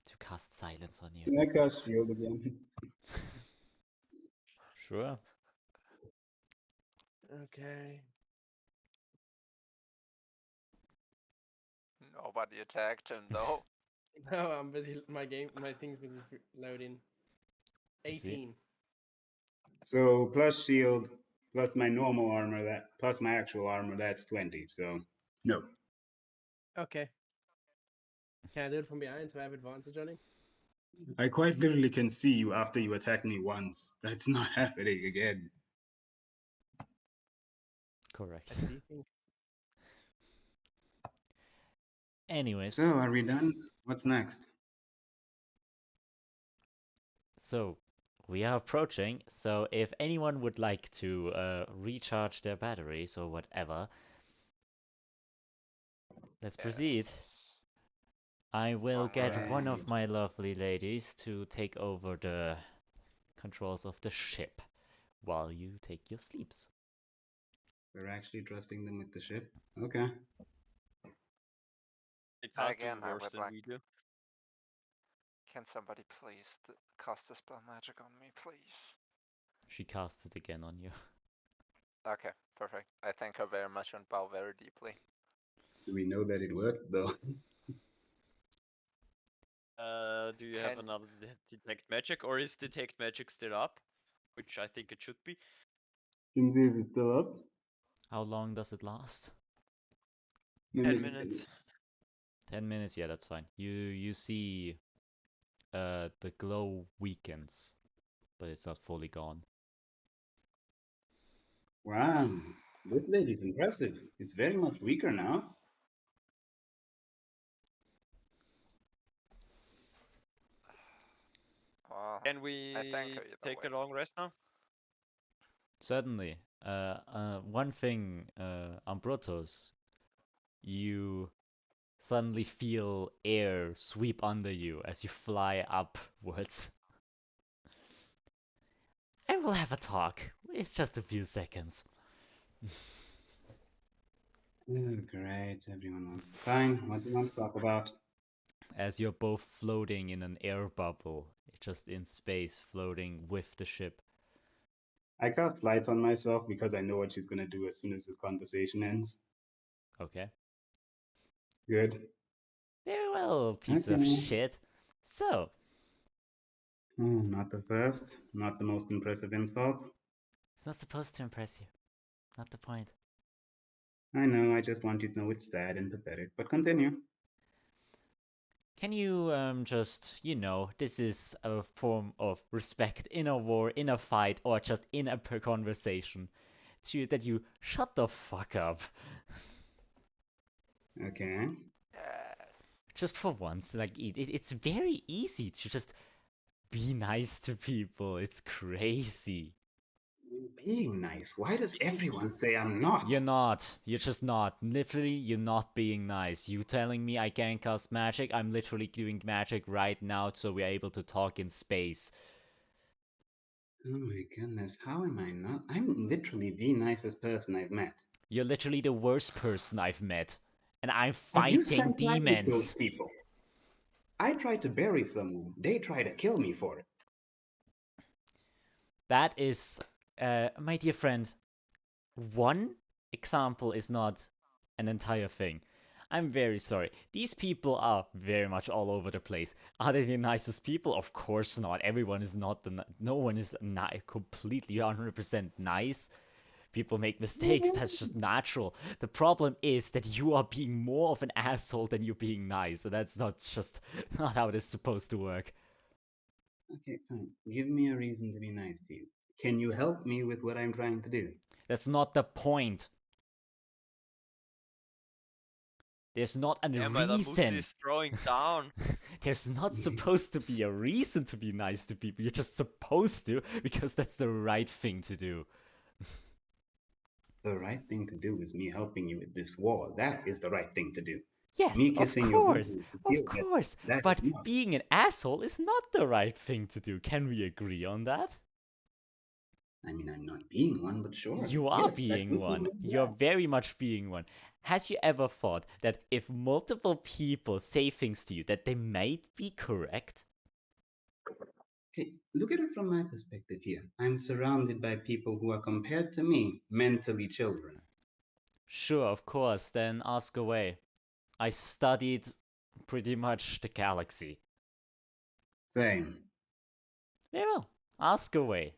to cast silence on you. Can I cast shield again? Sure. Okay. Nobody attacked him though. No, I'm busy. My thing's busy loading. Is it? 18. So plus shield, plus my normal armor, that plus my actual armor, that's 20. So no. Okay. Can I do it from behind so I have advantage on him? I quite literally can see you after you attack me once. That's not happening again. Correct. That's what you think. Anyways, So are we done? What's next? so we are approaching. So if anyone would like to recharge their batteries or whatever, let's proceed. Yes. I will When we're get done. one of Right. my lovely ladies to take over the controls of the ship while you take your sleeps. We're actually trusting them with the ship. Okay. They can't do Again, I worse would than like. we do. Can somebody please cast Dispel Magic on me, please? She casts it again on you. Okay, perfect. I thank her very much and bow very deeply. Do we know that it worked though? Do you have Can another detect magic, or is detect magic still up? Which I think it should be. Kinsey, is it still up? How long does it last? 10 minutes. 10 minutes, yeah, that's fine. You see the glow weakens, but it's not fully gone. Wow, this lady's impressive. It's very much weaker now. Well, Can I thank her we either take way. a long rest now? Certainly. One thing, Ambrotos, you suddenly feel air sweep under you as you fly upwards. I will have a talk. It's just a few seconds. Oh, great. Everyone wants. Fine. What do you want to talk about? As you're both floating in an air bubble, just in space, floating with the ship. I cast flight on myself because I know what she's gonna do as soon as this conversation ends. Okay. Good. Very well, piece of Okay. shit. So, Oh, not the first, not the most impressive insult. it's not supposed to impress you. Not the point. I know, I just want you to know it's sad and pathetic, but continue. Can you just, this is a form of respect in a war, in a fight, or just in a conversation, that you shut the fuck up. Okay. Yes. Just for once, like it's very easy to just be nice to people. It's crazy. Being nice. Why does Easy. everyone say I'm not? You're not. You're just not. Literally, you're not being nice. You telling me I can't cast magic? I'm literally doing magic right now, so we're able to talk in space. Oh my goodness, how am I not? I'm literally the nicest person I've met. You're literally the worst person I've met. And I'm Have you fighting spent time with those demons. people? I tried to bury someone. They tried to kill me for it. That is, my dear friend, one example is not an entire thing. I'm very sorry. These people are very much all over the place. Are they the nicest people? Of course not. Everyone is not no one is completely 100% nice. People make mistakes. That's just natural. The problem is that you are being more of an asshole than you're being nice. And that's not just not how it is supposed to work. Okay, fine. Give me a reason to be nice to you. Can you help me with what I'm trying to do? That's not the point. There's not a Yeah, my Lamuti reason. is throwing down. There's not supposed to be a reason to be nice to people. You're just supposed to because that's the right thing to do. The right thing to do is me helping you with this wall. That is the right thing to do. Yes, Me kissing your buttons to feel of better. course. That is But not. being an asshole is not the right thing to do. Can we agree on that? I mean, I'm not being one, but sure. You are Yes, that being would be one. my You're job. very much being one. Has you ever thought that if multiple people say things to you that they might be correct? Okay, look at it from my perspective here. I'm surrounded by people who are compared to me mentally children. Sure, of course, then ask away. I studied pretty much the galaxy. Same. Very well, ask away.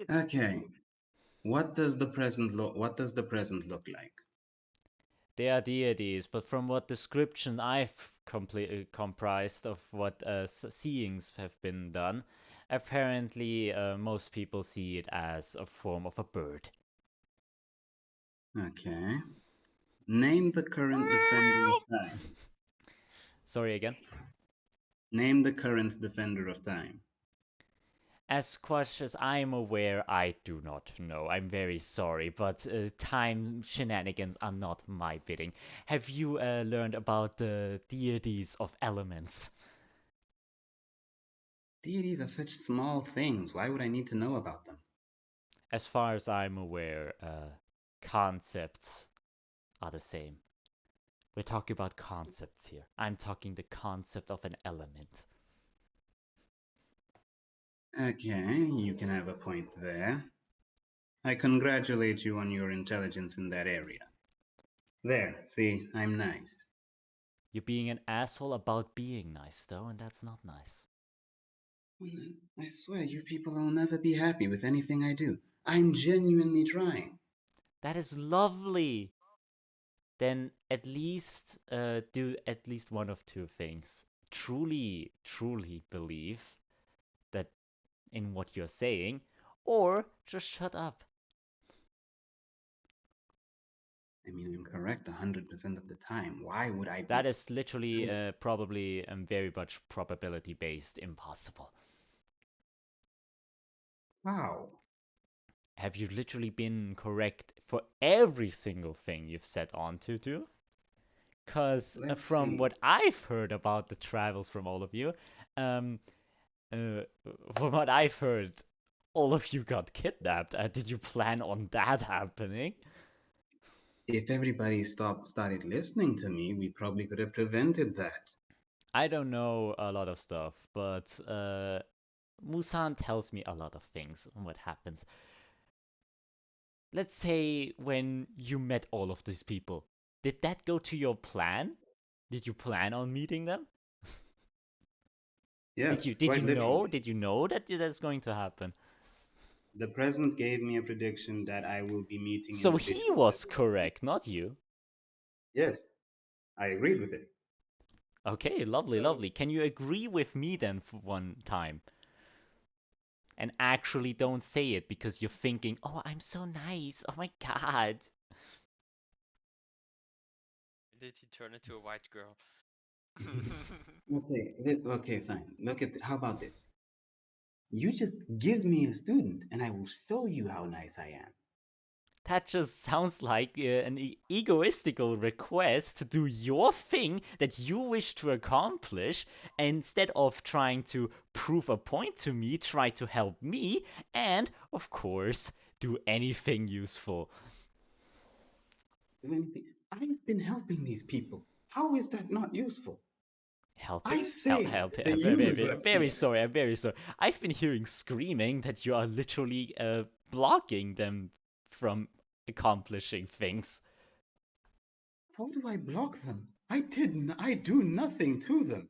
Okay. What does the present look like? They are deities, but from what description I've comprised of what seeings have been done, apparently most people see it as a form of a bird. Okay. Name the current defender of time. Sorry again. Name the current defender of time. As much as I'm aware, I do not know. I'm very sorry, but time shenanigans are not my bidding. Have you learned about the deities of elements? Deities are such small things. Why would I need to know about them? As far as I'm aware, concepts are the same. We're talking about concepts here. I'm talking the concept of an element. Okay, you can have a point there. I congratulate you on your intelligence in that area. There, see, I'm nice. You're being an asshole about being nice, though, and that's not nice. I swear you people will never be happy with anything I do. I'm genuinely trying. That is lovely! Then at least do at least one of two things. Truly, truly believe that in what you're saying, or just shut up. I mean, I'm correct 100% of the time. Why would I That be? is literally probably very much probability based impossible. How? Have you literally been correct for every single thing you've set on to do? Because Let's from see. what I've heard about the travels from all of you, um, uh, from what I've heard, all of you got kidnapped. Did you plan on that happening? If everybody started listening to me, we probably could have prevented that. I don't know a lot of stuff, but Muzan tells me a lot of things on what happens. Let's say when you met all of these people, did that go to your plan? Did you plan on meeting them? Yes, Did you quite know? literally. Did you know that that's going to happen? The president gave me a prediction that I will be meeting So he individuals that was will. correct, not you. Yes, I agreed with it. Okay, lovely, So lovely. Can you agree with me then for one time? And actually don't say it because you're thinking, oh, I'm so nice. Oh my god. Did he turn into a white girl? Okay, okay, fine. How about this? You just give me a student and I will show you how nice I am. That just sounds like an egoistical request to do your thing that you wish to accomplish, instead of trying to prove a point to me, try to help me, and, of course, do anything useful. Do anything. I've been helping these people. How is that not useful? I Helping? saved the I'm very, universe the very other day. sorry, I'm very sorry. I've been hearing screaming that you are literally blocking them from accomplishing things. How do I block them? I do nothing to them.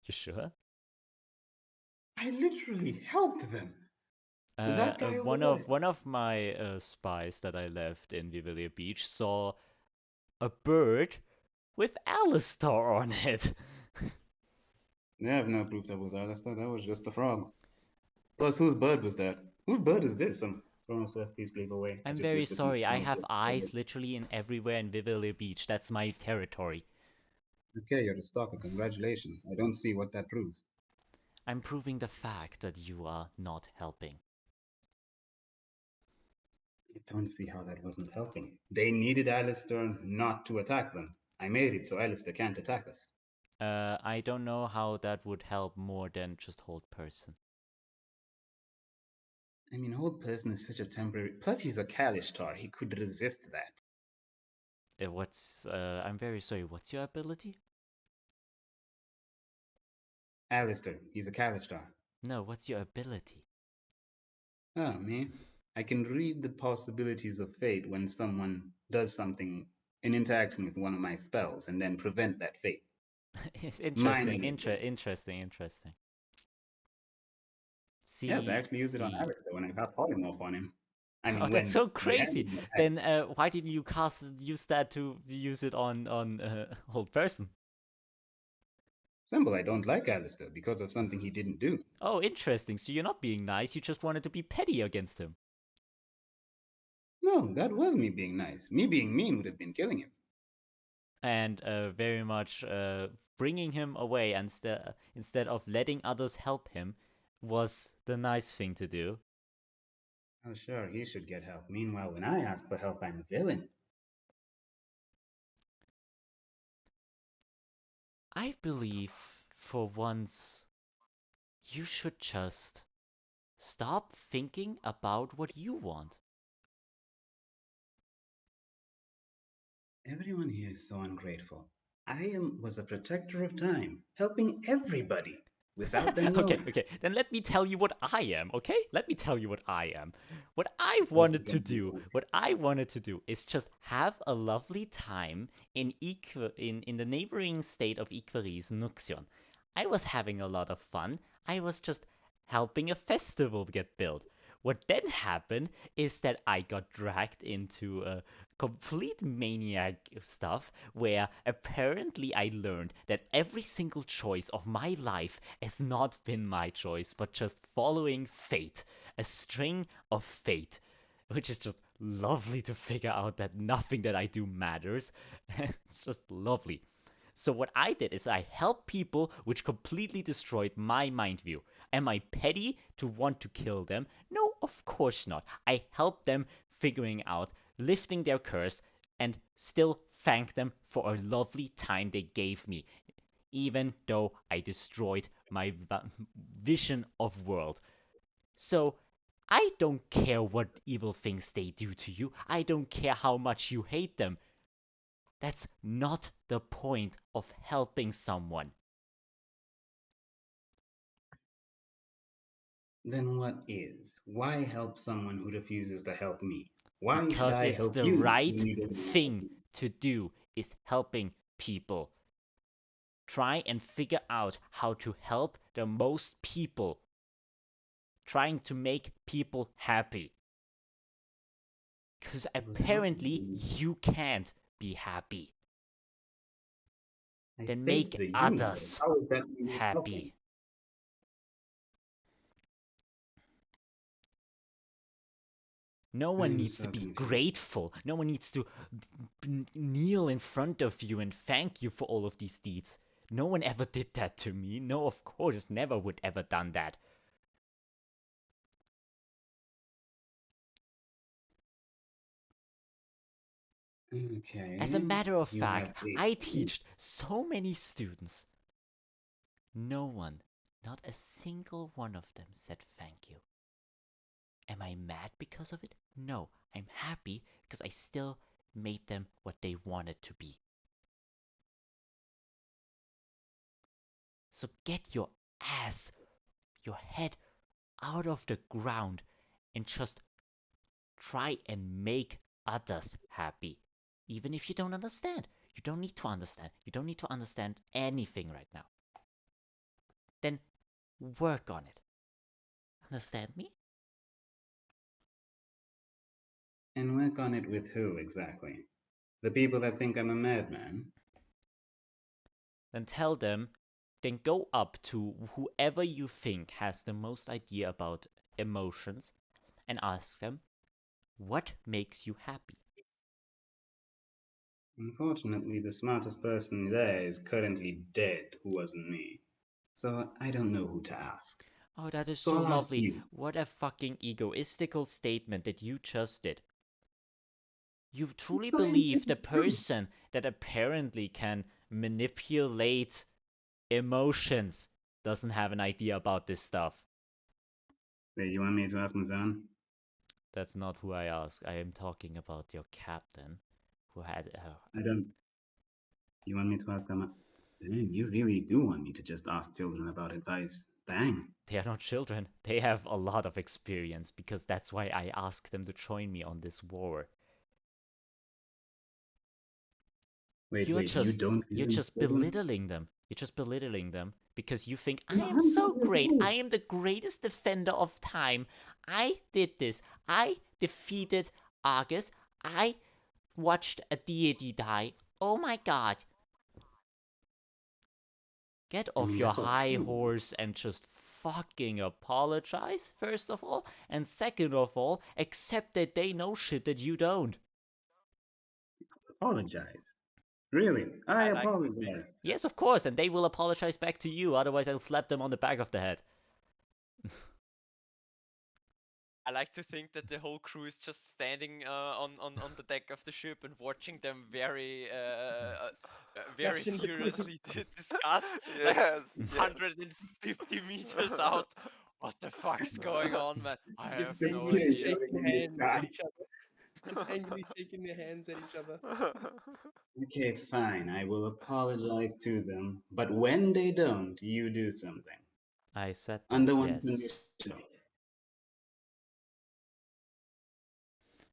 You sure? I literally helped them. That guy over there. One of my spies that I left in Vivilia Beach saw a bird with Alastor on it. I have no proof that was Alastor. That was just a frog. Plus, whose bird was that? Whose bird is this? Please leave away. I I'm just very wish the beach sorry. I sounded have like a bird. eyes literally in everywhere in Vivilia Beach. That's my territory. Okay, you're a stalker. Congratulations. I don't see what that proves. I'm proving the fact that you are not helping. I don't see how that wasn't helping. They needed Alistair not to attack them. I made it so Alistair can't attack us. I don't know how that would help more than just hold person. I mean, Old Person is such a temporary. Plus, he's a Kalishtar. He could resist that. I'm very sorry. What's your ability? Alistair, he's a Kalishtar. No, what's your ability? Oh, me? I can read the possibilities of fate when someone does something in interaction with one of my spells and then prevent that fate. It's Minor interesting, mistake. interesting. Yes, I actually used it on See. Alistair when I got polymorph on him. I Oh, mean, that's when so my crazy. animal attacked. Then why didn't you use that to use it on hold person? Symbol, I don't like Alistair because of something he didn't do. Oh, interesting. So you're not being nice. You just wanted to be petty against him. No, that was me being nice. Me being mean would have been killing him. And very much bringing him away instead of letting others help him was the nice thing to do. Oh, sure, he should get help. Meanwhile, when I ask for help, I'm a villain. I believe for once you should just stop thinking about what you want. Everyone here is so ungrateful. Was a protector of time, helping everybody without them Okay, knowing. okay. Then let me tell you what I am, okay? Let me tell you what I am. This is gonna be bullshit. What I wanted to do is just have a lovely time in the neighboring state of Iquaris, Nuxion. I was having a lot of fun. I was just helping a festival get built. What then happened is that I got dragged into a complete maniac stuff where apparently I learned that every single choice of my life has not been my choice, but just following fate, a string of fate, which is just lovely to figure out that nothing that I do matters. It's just lovely. So what I did is I helped people, which completely destroyed my mind view. Am I petty to want to kill them? No, of course not. I helped them figuring out, lifting their curse, and still thank them for a lovely time they gave me, even though I destroyed my vision of world. So I don't care what evil things they do to you. I don't care how much you hate them. That's not the point of helping someone. Then what is? Why help someone who refuses to help me? Why should Because I it's help the you when right you don't want to help thing me? to do is helping people. Try and figure out how to help the most people. Trying to make people happy. Because apparently you can't be happy. I Then saved make the universe. others How is that me helping? happy. No I one am needs to so be confused. grateful. No one needs to kneel in front of you and thank you for all of these deeds. No one ever did that to me. No, of course, never would ever done that. Okay, As a matter of you have fact, a I point. teach so many students. No one, not a single one of them said thank you. Am I mad because of it? No, I'm happy because I still made them what they wanted to be. So get your ass, your head out of the ground and just try and make others happy. Even if you don't understand. You don't need to understand. You don't need to understand anything right now. Then work on it. Understand me? And work on it with who exactly? The people that think I'm a madman? Then tell them, then go up to whoever you think has the most idea about emotions and ask them, what makes you happy? Unfortunately, the smartest person there is currently dead, who wasn't me. So I don't know who to ask. Oh, that is So so I'll ask lovely. you. What a fucking egoistical statement that you just did. You truly believe the Scientific proof. person that apparently can manipulate emotions doesn't have an idea about this stuff. Wait, you want me to ask Muzan? That's not who I ask. I am talking about your captain, who had. I don't. You want me to ask them? Dang, you really do want me to just ask children about advice. Dang. They are not children. They have a lot of experience because that's why I asked them to join me on this war. Wait, You're wait, you just don't you're believe just children? belittling them. You're just belittling them because you think I No, am I'm so not with great. you. I am the greatest defender of time. I did this. I defeated Argus. I watched a deity die. Oh my god. Get I off mean, your that's all high true. horse and just fucking apologize, first of all. And second of all, accept that they know shit that you don't. Apologize. Really? I I like to think apologize. that Yes, of course, and they will apologize back to you, otherwise I'll slap them on the back of the head. I like to think that the whole crew is just standing on the deck of the ship and watching them very Watching the crew. furiously discuss, like Yes, yes. 150 meters out. What the fuck's going on, man? I Just have the no Just years idea. showing shaking in the hands sky. at each other. Just angrily shaking their hands at each other. Okay, fine. I will apologize to them. But when they don't, you do something. I said that, Under one yes. condition.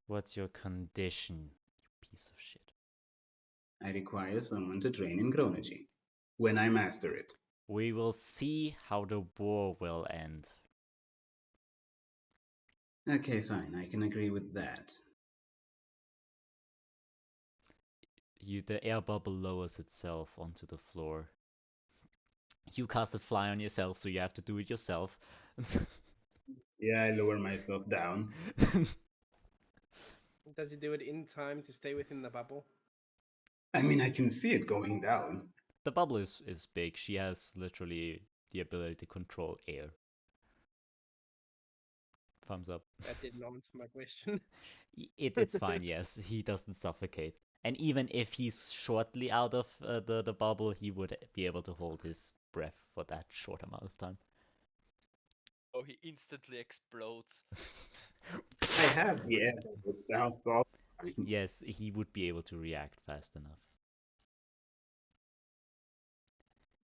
What's your condition, you piece of shit? I require someone to train in chronology. When I master it. We will see how the war will end. Okay, fine. I can agree with that. The air bubble lowers itself onto the floor. You casted fly on yourself, so you have to do it yourself. Yeah, I lower myself down. Does he do it in time to stay within the bubble? I mean, I can see it going down. The bubble is big. She has literally the ability to control air. Thumbs up. That didn't answer my question. It's fine, yes. He doesn't suffocate. And even if he's shortly out of the bubble, he would be able to hold his breath for that short amount of time. Oh, he instantly explodes. I have the air bubbles down, so Yes, he would be able to react fast enough.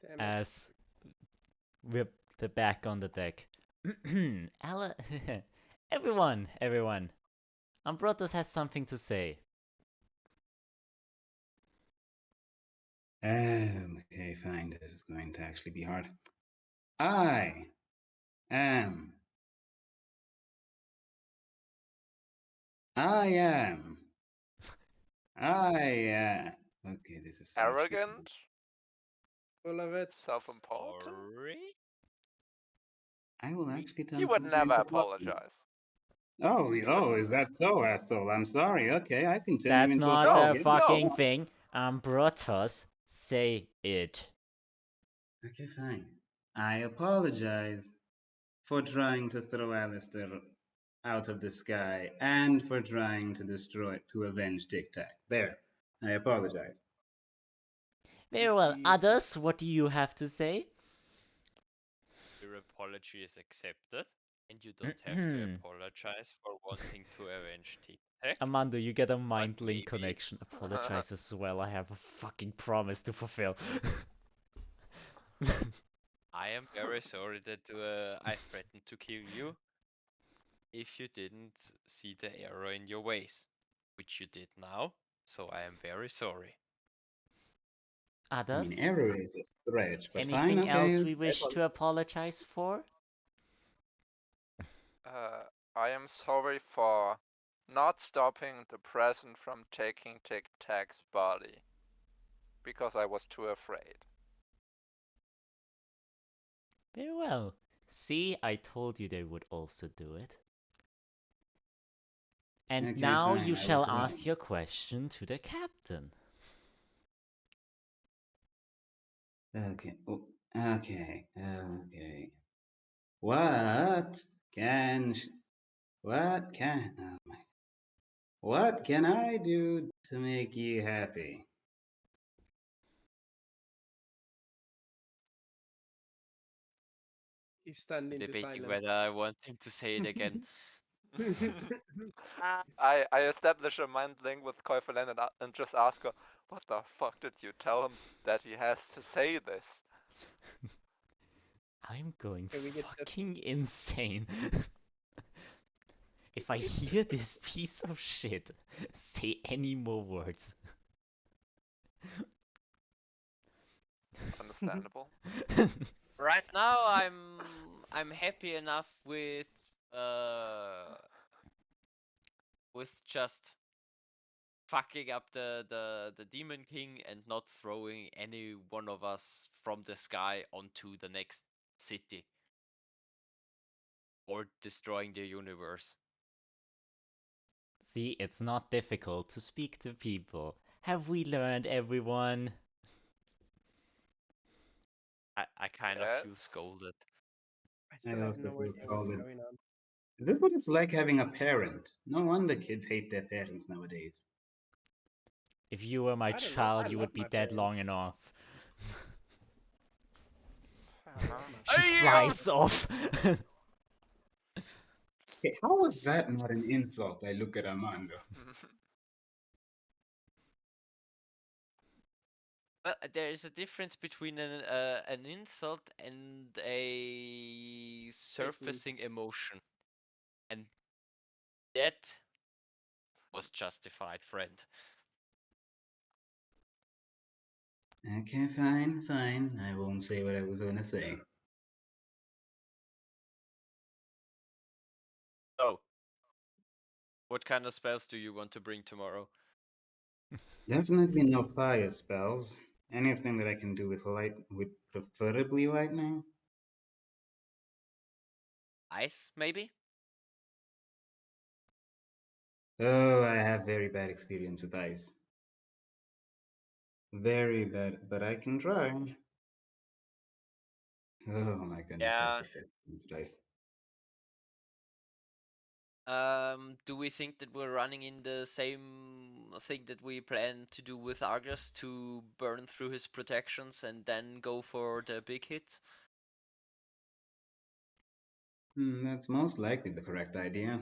Damn it. As we're back on the deck. Everyone. Ambrotos has something to say. Okay, fine. This is going to actually be hard. I am. I am. Okay, this is so Arrogant, Full of it. self-important. Sorry? I will actually tell He would some never kinds of lies. apologize. Oh, is that so, asshole? I'm sorry. Okay, I can turn you That's into a not dog. a Here we fucking go. thing. Ambrotos, say it. Okay, fine. I apologize for trying to throw Alastor out of the sky and for trying to avenge Tic Tac. There. I apologize. Very well. Others, what do you have to say? Your apology is accepted, and you don't have to apologize for wanting to avenge Tic Tac. Armando, you get a mind link maybe- connection. Apologize as well. I have a fucking promise to fulfill. I am very sorry that I threatened to kill you if you didn't see the error in your ways, which you did now, so I am very sorry. I mean, Others? error is a stretch, but fine, Anything else okay. we wish to apologize for? I am sorry for not stopping the present from taking Tic Tac's body because I was too afraid. Very well. See, I told you they would also do it. And Okay, now fine, you I shall was wrong. ask your question to the captain. Okay. Oh, okay. What can sh- what can oh my, what can I do to make you happy? He's stunned into Debating silence. whether I want him to say it again. I establish a mind link with Koifelen and just ask her, what the fuck did you tell him that he has to say this? I'm going Can we get that? fucking insane. If I hear this piece of shit say any more words. Understandable. Right now, I'm happy enough with just fucking up the Demon King and not throwing any one of us from the sky onto the next city. Or destroying the universe. See, it's not difficult to speak to people. Have we learned, everyone? I kind of feel Yes. scolded. I still I have also no feel idea what's called it. going on. Is this what it's like having a parent? No wonder kids hate their parents nowadays. If you were my I don't know. I child, you love would be my dead parents. long enough. Fair enough. She flies off. Hey, how was that not an insult? I look at Armando. Well, there is a difference between an insult and a surfacing emotion. And that was justified, friend. Okay, fine. I won't say what I was gonna say. So, What kind of spells do you want to bring tomorrow? Definitely no fire spells. Anything that I can do with light, with preferably lightning. Ice, maybe? Oh, I have very bad experience with ice. Very bad, but I can try. Oh my goodness, I have Yeah. such bad experience with ice. Do we think that we're running in the same thing that we planned to do with Argus to burn through his protections and then go for the big hits? That's most likely the correct idea.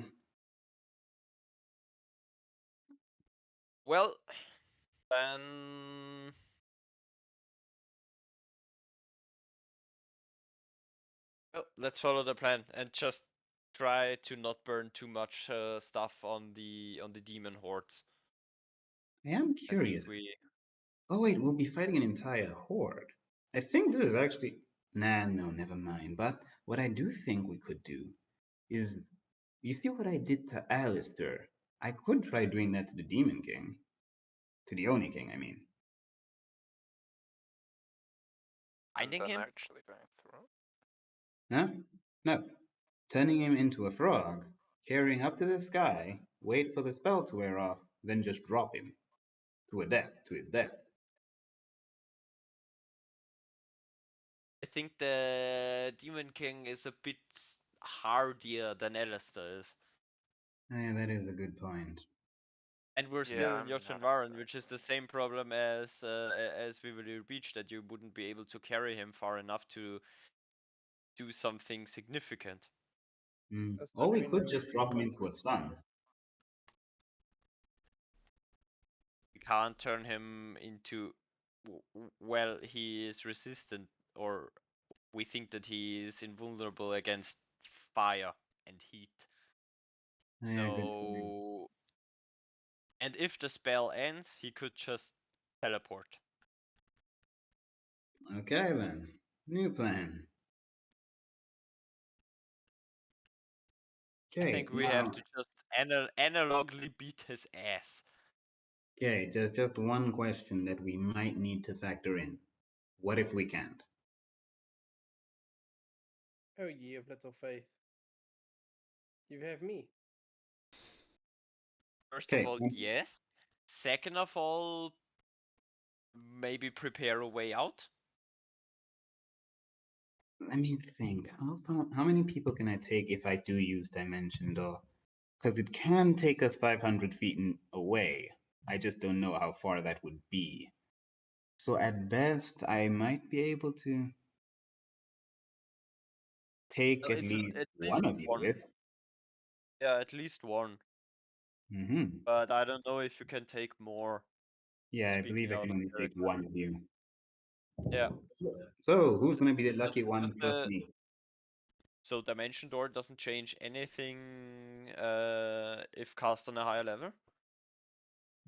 Well, then well, let's follow the plan and just try to not burn too much stuff on the demon hordes. I am I think curious. we Oh wait, we'll be fighting an entire horde. I think this is actually... Nah, no, never mind. But what I do think we could do is... You see what I did to Alastor? I could try doing that to the Demon King. To the Oni King, I mean. And finding then him. actually going through. Huh? No. Turning him into a frog, carrying up to the sky, wait for the spell to wear off, then just drop him. To his death. I think the Demon King is a bit hardier than Alastor is. Yeah, that is a good point. And we're Yeah, still I in mean, Jotunvaran, not which is exactly. the same problem as Vivalry Beach, that you wouldn't be able to carry him far enough to do something significant. That's Or not we could Reneo just is drop him fun. into a sun. We can't turn him into well, he is resistant, or we think that he is invulnerable against fire and heat. Yeah, good point. So, and if the spell ends, he could just teleport. Okay then. New plan. I Okay, think we have now... to just analogically beat his ass. Okay, there's just one question that we might need to factor in. What if we can't? Oh, ye of little faith. You have me. First of Okay, all, yes. Second of all, maybe prepare a way out. let me think. How many people can I take if I do use Dimension Door? Because it can take us 500 feet away. I just don't know how far that would be. So at best, I might be able to take at It's least at least one of you one. with. Yeah, at least one. Mm-hmm. But I don't know if you can take more. Yeah, I believe Speaking I out can of only take character. one of you. Yeah. So who's So gonna be the does lucky one plus the me? so Dimension Door doesn't change anything if cast on a higher level.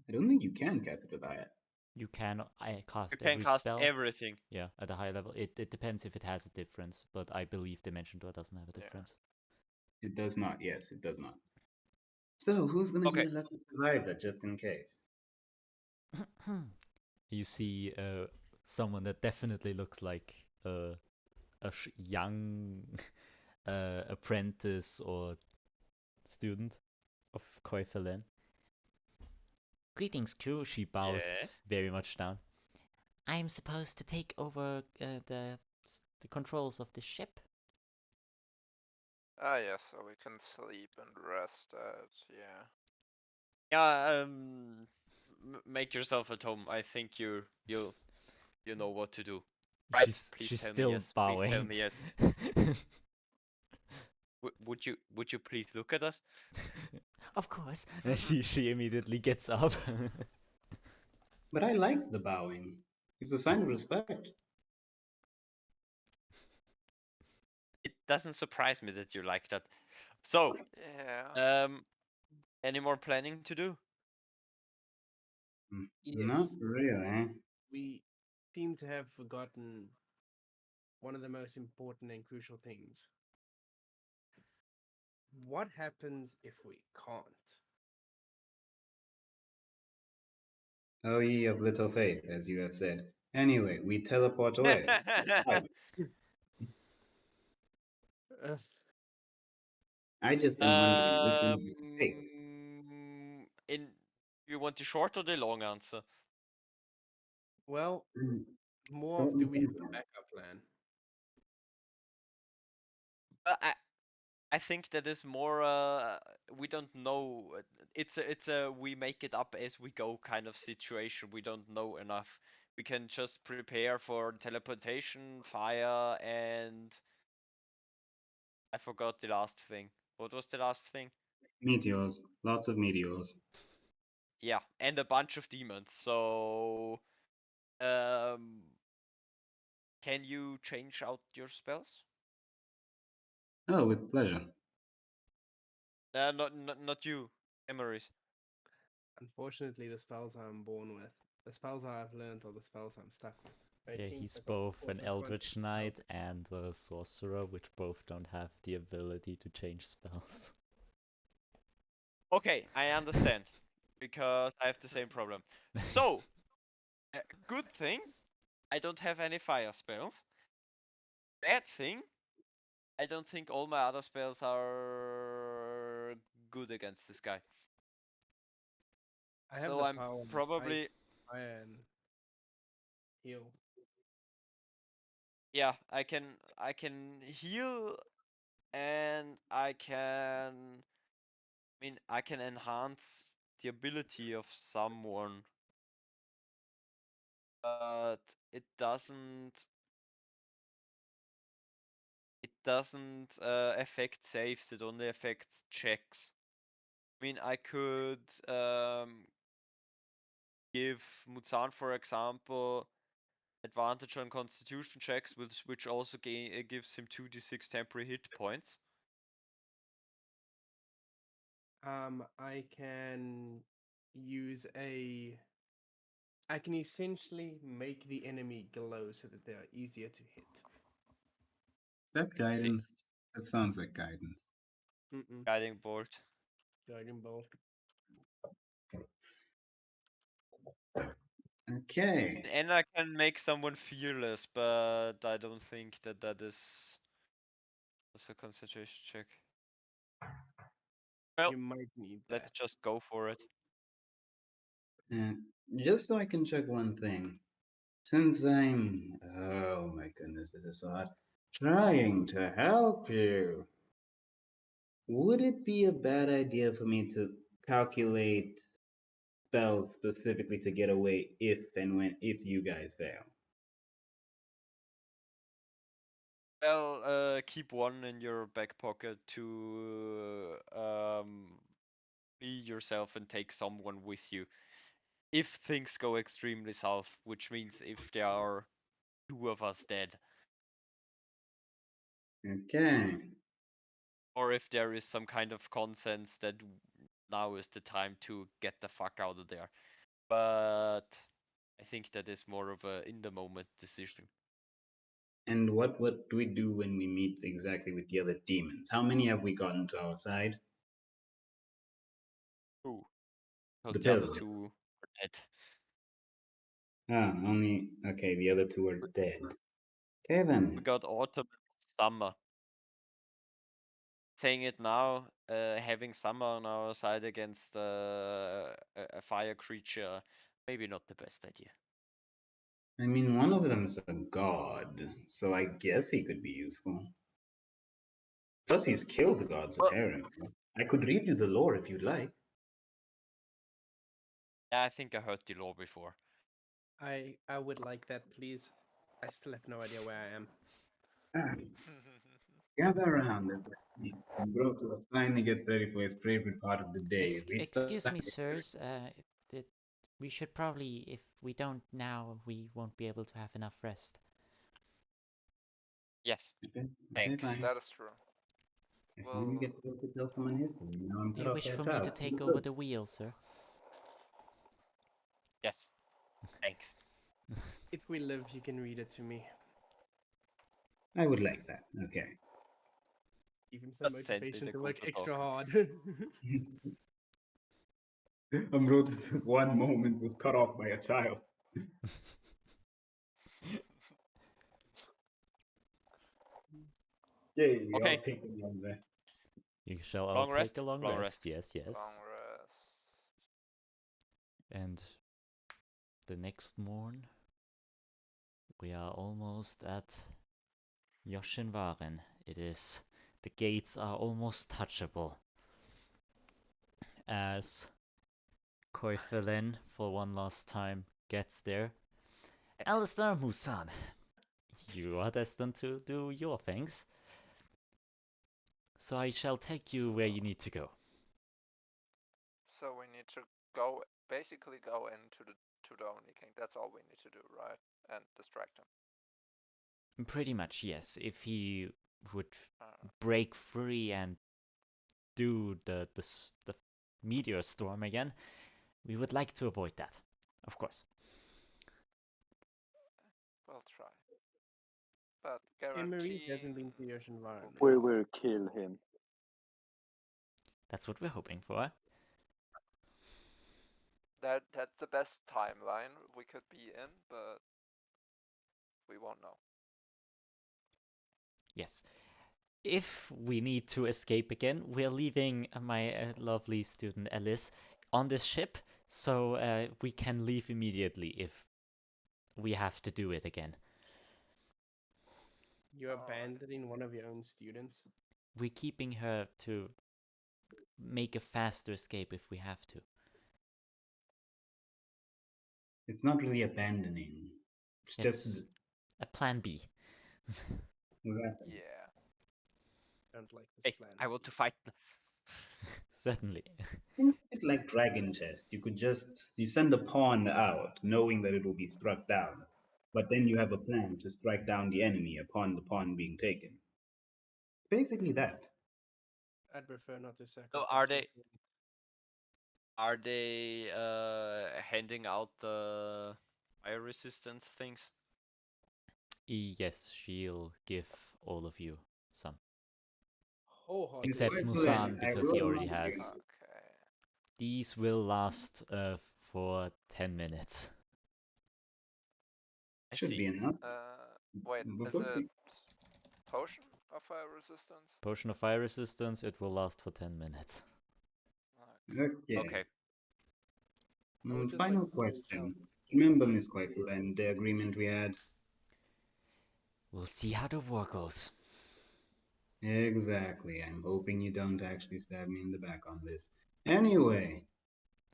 I don't think you can cast it with that. You can You cast can every cast spell. everything. Yeah, at a high level. It depends if it has a difference, but I believe Dimension Door doesn't have a Yeah. difference. It does not. Yes, it does not. So who's gonna be Okay. the lucky survivor, just in case? You see someone that definitely looks like a young apprentice or student of Koi Felen. Greetings, crew. She bows Yes. very much down. I'm supposed to take over the controls of the ship. Ah, yes, so we can sleep and rest at, yeah. Yeah. Make yourself at home. I think you know what to do. Right? Please She's tell me still yes. Please tell bowing. me yes. Would you please look at us? Of course. She immediately gets up. But I like the bowing. It's a sign of respect. It doesn't surprise me that you like that. So, Yeah. any more planning to do? Not Yes. really. We seem to have forgotten one of the most important and crucial things. What happens if we can't? O ye of little faith, as you have said. Anyway, we teleport away. Uh, I just am wondering which one you take. In you want the short or the long answer? well, Hmm, more short of do and we have a simple. backup plan? I think that is more we don't know. It's a we make it up as we go kind of situation. We don't know enough. We can just prepare for teleportation, fire, and I forgot the last thing. What was the last thing? Meteors. Lots of meteors. Yeah, and a bunch of demons. So, um, can you change out your spells? Oh, with pleasure. Not you, Emeriis. Unfortunately, the spells I'm born with, the spells I've learned, are the spells I'm stuck with. Which Yeah, means he's I've got both an Sorcerer Quantity Eldritch spell. Knight and a Sorcerer, which both don't have the ability to change spells. Okay, I understand because I have the same problem. So, good thing I don't have any fire spells. Bad thing, I don't think all my other spells are good against this guy. I have So the I'm power of ice, probably fire, and heal. yeah, I can heal and I can enhance the ability of someone, but it doesn't affect saves, it only affects checks. I could give Muzan, for example, advantage on constitution checks, which also gives him 2d6 temporary hit points. I can use a. I can essentially make the enemy glow so that they are easier to hit. That guidance? That sounds like guidance. Guiding bolt. Guiding bolt. Okay. And I can make someone fearless, but I don't think that is a concentration check. Well, You might need that. let's just go for it. And just so I can check one thing. Since I'm, oh my goodness, this is so hard, trying to help you, would it be a bad idea for me to calculate spells specifically to get away if you guys fail? Well, keep one in your back pocket to be yourself and take someone with you. If things go extremely south, which means if there are two of us dead, Okay. or if there is some kind of consensus that now is the time to get the fuck out of there. But I think that is more of a in the moment decision. And what do we do when we meet exactly with the other demons? How many have we gotten to our side? Ooh, because The the other pillars. two are dead. Ah, only, okay, the other two are dead. Okay We then. got autumn and summer. Saying it now, having summer on our side against a fire creature, maybe not the best idea. I mean, one of them is a god, so I guess he could be useful. Plus, he's killed the gods, Well, apparently. I could read you the lore if you'd like. yeah, I think I heard the lore before. I would like that, please. I still have no idea where I am. Ah, gather around as Ambrotos finally gets ready for his favorite part of the day. Excuse me, sirs. That we should probably, if we don't now, we won't be able to have enough rest. Yes, Okay, thanks. fine. That is true. I finally Well, get to tell someone history. Now I'm Do cut you off wish their for me to child. take over the wheel, sir? Yes, thanks. If we live, you can read it to me. I would like that. Okay. Even some Just send me motivation the to work Google extra Doc. hard. Ambrotos' one moment was cut off by a child. Yay, we all Okay. take a long rest. You shall all Long take rest? a long Long rest. rest. Yes, yes. Long rest. And the next morn, we are almost at Yoshinvaren. It is. The gates are almost touchable. As Koifelen, for one last time, gets there. Alastor, Muzan, you are destined to do your things. So I shall take you where you need to go. So we need to go, basically go into the Only King. That's all we need to do, right? And distract him. Pretty much, yes. If he would Uh, break free and do the meteor storm again, we would like to avoid that, of course. we'll try. But Emeriis hasn't guaranteeing been to Yoshinvaren We yet. will kill him. That's what we're hoping for. that's the best timeline we could be in, but we won't know. Yes. If we need to escape again, we're leaving my lovely student Alice on this ship, so we can leave immediately if we have to do it again. You're abandoning one of your own students. We're keeping her to make a faster escape if we have to. It's not really abandoning. It's just a plan B. exactly. Yeah. Don't like this Hey, plan. I want to fight. Certainly. It's like Dragon Chest. You send the pawn out, knowing that it will be struck down, but then you have a plan to strike down the enemy upon the pawn being taken. Basically that. I'd prefer not to sacrifice. So are they handing out the fire resistance things? Yes, she'll give all of you some. Wholehearted. Except Excellent. Muzan, I because he will already not has. do. Okay. These will last for 10 minutes. I Should see. be enough. Wait, is Before it we- potion of fire resistance? Potion of fire resistance, it will last for 10 minutes. Okay. Okay. I would just Final like to point out- question. Remember, Miss Koifel, and the agreement we had? We'll see how the war goes. Exactly. I'm hoping you don't actually stab me in the back on this. Anyway,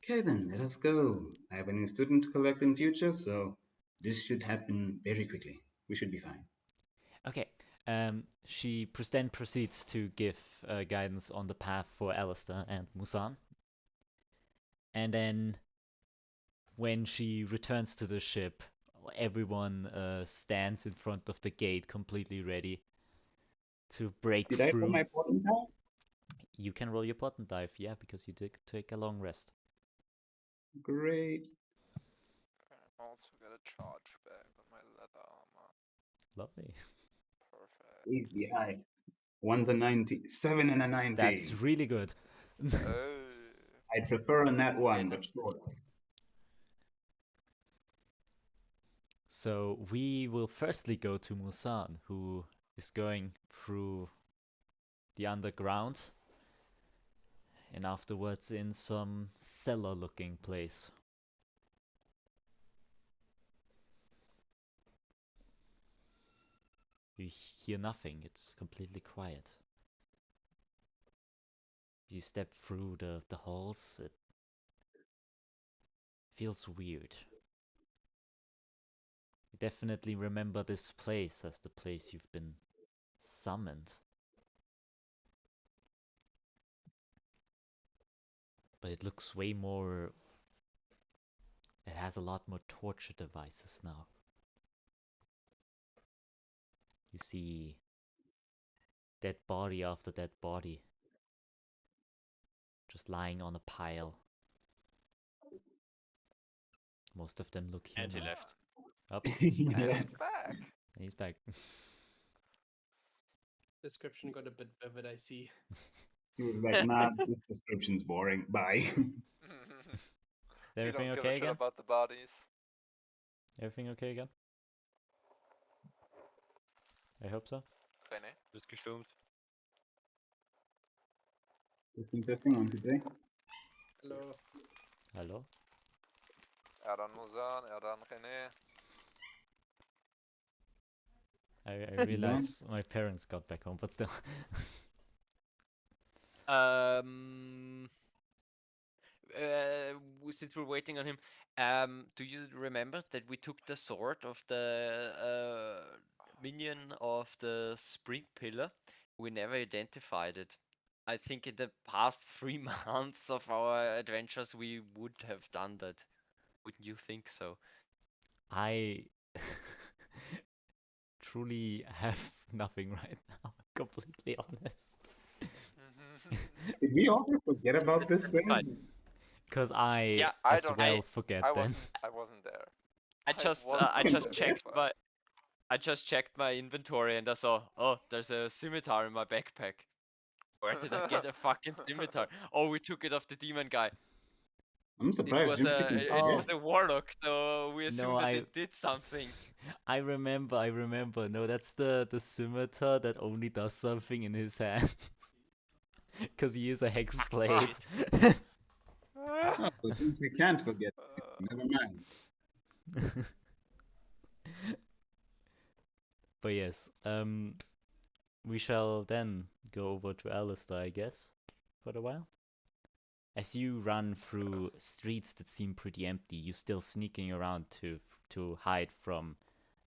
okay then, let us go. I have a new student to collect in future, so this should happen very quickly. We should be fine. Okay, she then proceeds to give guidance on the path for Alastor and Muzan. And then when she returns to the ship, everyone stands in front of the gate completely ready to break Did I put through. my bottom down? You can roll your bottom dive, yeah, because you did take a long rest. Great. I'm also gonna charge back with my leather armor. Lovely. Perfect. Easy high. One's a 90. 7 and a 19. That's really good. Oh. I'd prefer a nat 1, but that's- sure. So we will firstly go to Muzan, who is going through the underground, and afterwards in some cellar-looking place. You hear nothing, it's completely quiet. You step through the halls, it feels weird. You definitely remember this place as the place you've been summoned. But it looks way more... It has a lot more torture devices now. You see dead body after dead body, just lying on a pile. Most of them look And he human. left. Up, And he's back. he's back. Description got a bit vivid, I see. He was like, nah, this description's boring. Bye. We Everything don't give a okay shit again? about the bodies. Everything okay again? I hope so. René? Bist gestummt. Testing, 1, 2, 3. Hello. Hello? Dann Muzan, dann René. I realize my parents got back home, but still. Since we're waiting on him, do you remember that we took the sword of the minion of the spring pillar? We never identified it. I think in the past 3 months of our adventures we would have done that. Wouldn't you think so? I truly have nothing right now, completely honest. Did we all just forget about this That's fine. thing? Because I Yeah, I as don't- well forget I then. wasn't there. I wasn't just there, checked but- my I just checked my inventory and I saw, oh, there's a scimitar in my backpack. Where did I get a fucking scimitar? Oh, we took it off the demon guy. I'm It surprised was you a chicken it Oh. was a warlock, so we assumed that I- it did something. I remember. No, that's the scimitar that only does something in his hands. Because he is a hex Fuck blade. Oh, so since we can't forget, never mind. But yes, we shall then go over to Alastor, I guess, for a while. As you run through streets that seem pretty empty, you're still sneaking around to hide from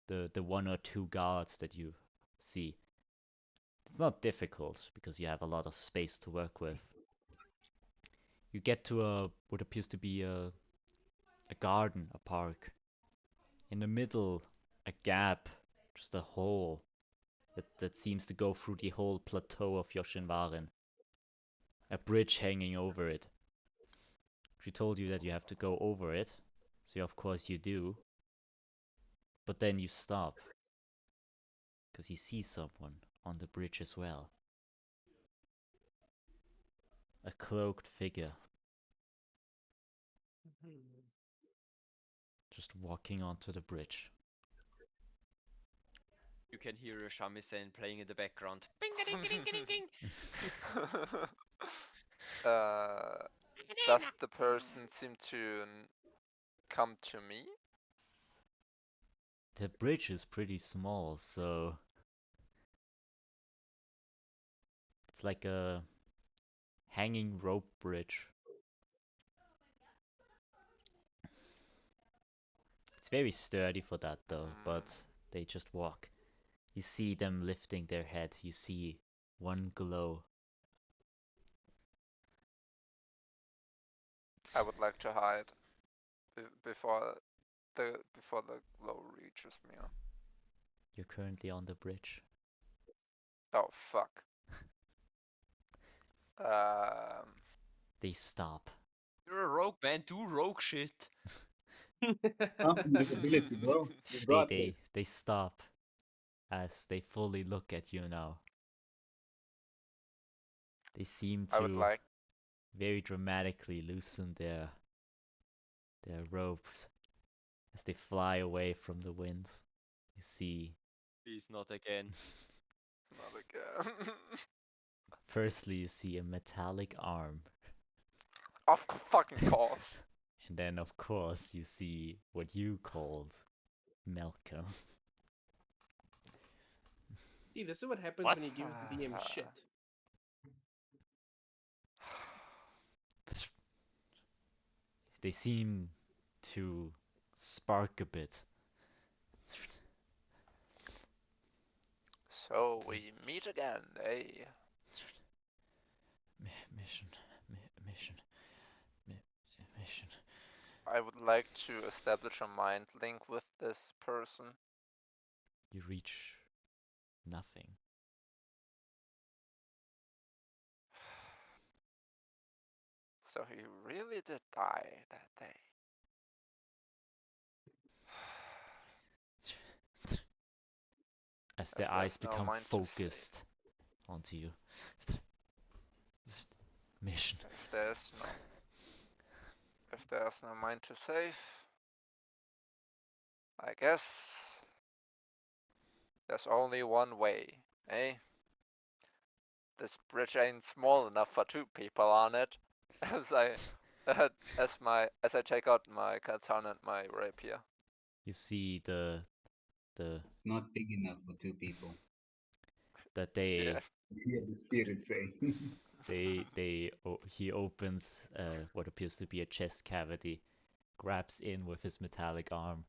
the one or two guards that you see. It's not difficult because you have a lot of space to work with. You get to what appears to be a garden, a park. In the middle, a gap, just a hole that seems to go through the whole plateau of Yoshinwarin. A bridge hanging over it. She told you that you have to go over it, so of course you do. But then you stop, because you see someone on the bridge as well. A cloaked figure, just walking onto the bridge. You can hear a shamisen playing in the background. Bing ding ding ding ding. Does the person seem to come to me? The bridge is pretty small, so it's like a hanging rope bridge. It's very sturdy for that though, but they just walk. You see them lifting their head, you see one glow. I would like to hide before the glow reaches me. You're currently on the bridge. Oh fuck. They stop. You're a rogue man. Do rogue shit. Oh, invisibility, bro. You got this. They stop as they fully look at you now. They seem I would to like. very dramatically loosen their ropes as they fly away from the wind. You see, Please not again. Not again. firstly you see a metallic arm, Of fucking course. and then of course you see what you called Malcolm. See, this is what happens What? when you give the DM shit. They seem to spark a bit. So we meet again, eh? Mission. I would like to establish a mind link with this person. You reach nothing. So he really did die that day. As their If eyes there's no become mind to say. focused onto you. Mission. If there's no. If there's no mine to save, I guess there's only one way, eh? This bridge ain't small enough for 2 people on it. As I as I take out my katana and my rapier. You see the It's not big enough for 2 people. that Yeah. Yeah, the spirit train. he opens what appears to be a chest cavity, grabs in with his metallic arm,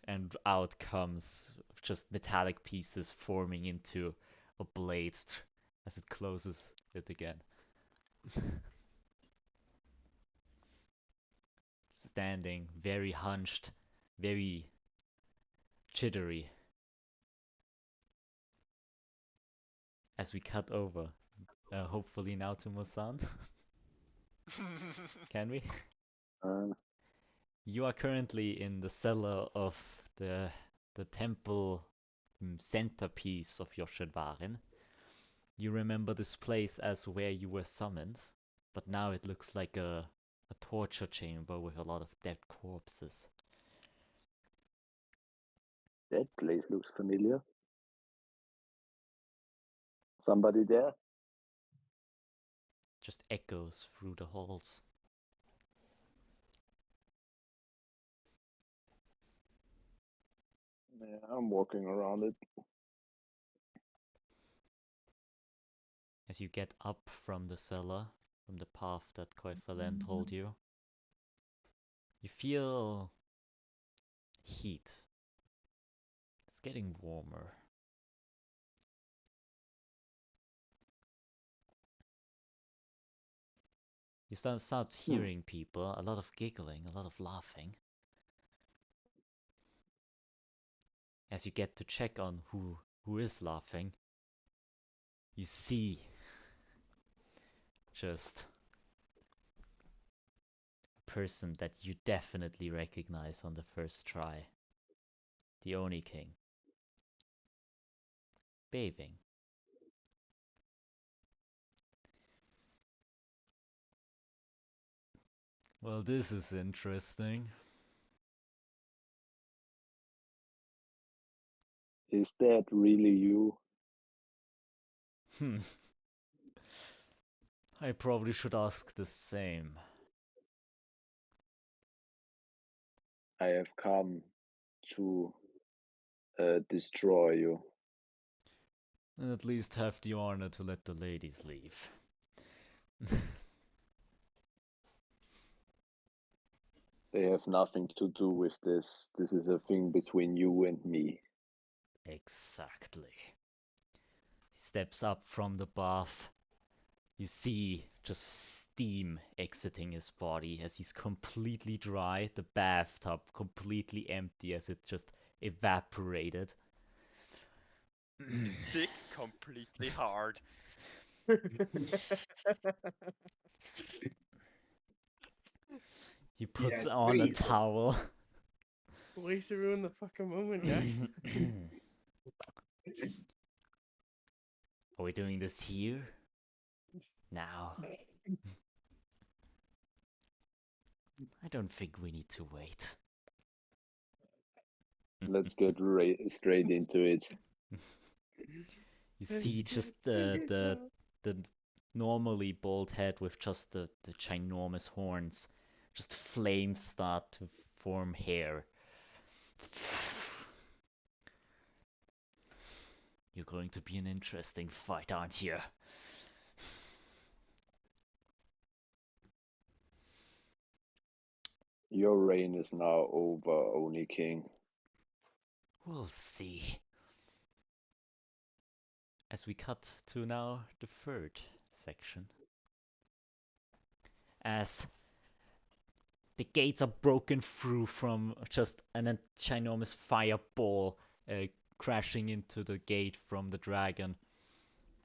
and out comes just metallic pieces forming into a blade as it closes it again. Standing, very hunched, very jittery. As we cut over, hopefully now to Muzan. Can we? Uh, You are currently in the cellar of the temple centerpiece of Yoshidwarin. You remember this place as where you were summoned, but now it looks like a torture chamber with a lot of dead corpses. that place looks familiar. Somebody there? Just echoes through the halls. Yeah, I'm walking around it. As you get up from the cellar, from the path that Koifalen told you, you feel heat. It's getting warmer. You start hearing people, a lot of giggling, a lot of laughing. As you get to check on who is laughing, you see just a person that you definitely recognize on the first try. The Oni King. Bathing. Well, this is interesting. Is that really you? I probably should ask the same. I have come to destroy you. And at least have the honor to let the ladies leave. They have nothing to do with this. This is a thing between you and me. Exactly. He steps up from the bath. You see just steam exiting his body as he's completely dry, the bathtub completely empty as it just evaporated. His dick completely hard. He puts Yeah, on a please. towel. Ways to ruin the fucking moment, guys. Are we doing this here? Now? I don't think we need to wait. Let's get straight into it. You see just the normally bald head with just the ginormous horns. Just flames start to form hair. You're going to be an interesting fight, aren't you? Your reign is now over, Oni King. We'll see. As we cut to now the third section. As the gates are broken through from just an ginormous fireball crashing into the gate from the dragon.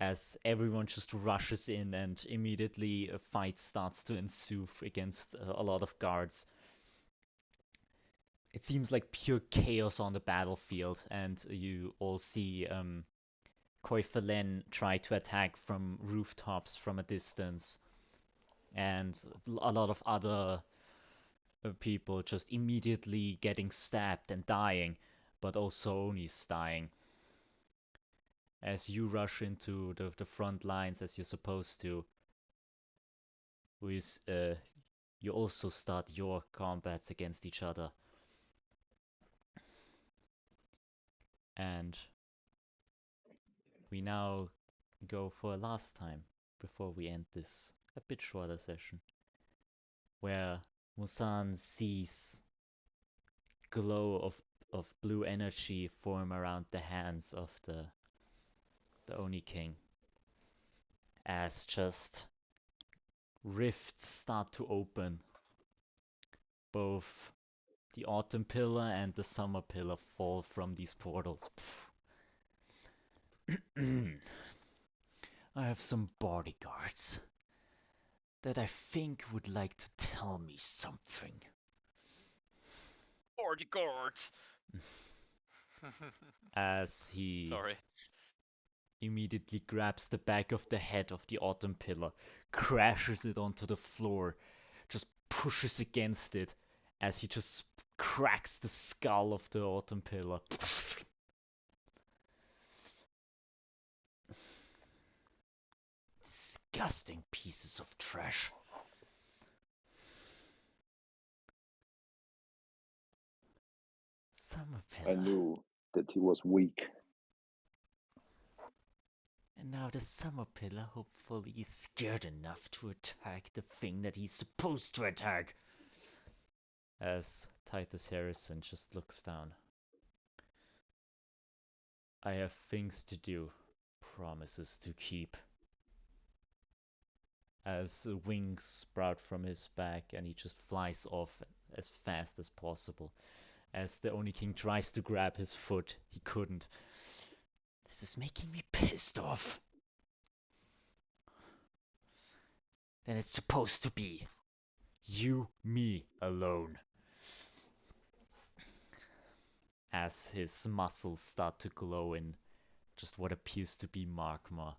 As everyone just rushes in and immediately a fight starts to ensue against a lot of guards. It seems like pure chaos on the battlefield, and you all see Koifalen try to attack from rooftops from a distance, and a lot of other people just immediately getting stabbed and dying, but also Oni's dying. As you rush into the front lines as you're supposed to, you also start your combats against each other. And we now go for a last time before we end this a bit shorter session, where Muzan sees glow of blue energy form around the hands of the Oni King, as just rifts start to open. Both the Autumn Pillar and the Summer Pillar fall from these portals. I have some bodyguards that I think would like to tell me something. Bodyguards! As he Sorry. immediately grabs the back of the head of the Autumn Pillar, crashes it onto the floor, just pushes against it as he just cracks the skull of the Autumn Pillar. Disgusting pieces of trash. Summer I Pillar. knew that he was weak. And now the Summer Pillar hopefully is scared enough to attack the thing that he's supposed to attack. As Titus Harrison just looks down. I have things to do, promises to keep. As wings sprout from his back and he just flies off as fast as possible. As the Oni King tries to grab his foot, he couldn't. This is making me pissed off. Then it's supposed to be. You, me, alone. As his muscles start to glow in just what appears to be magma.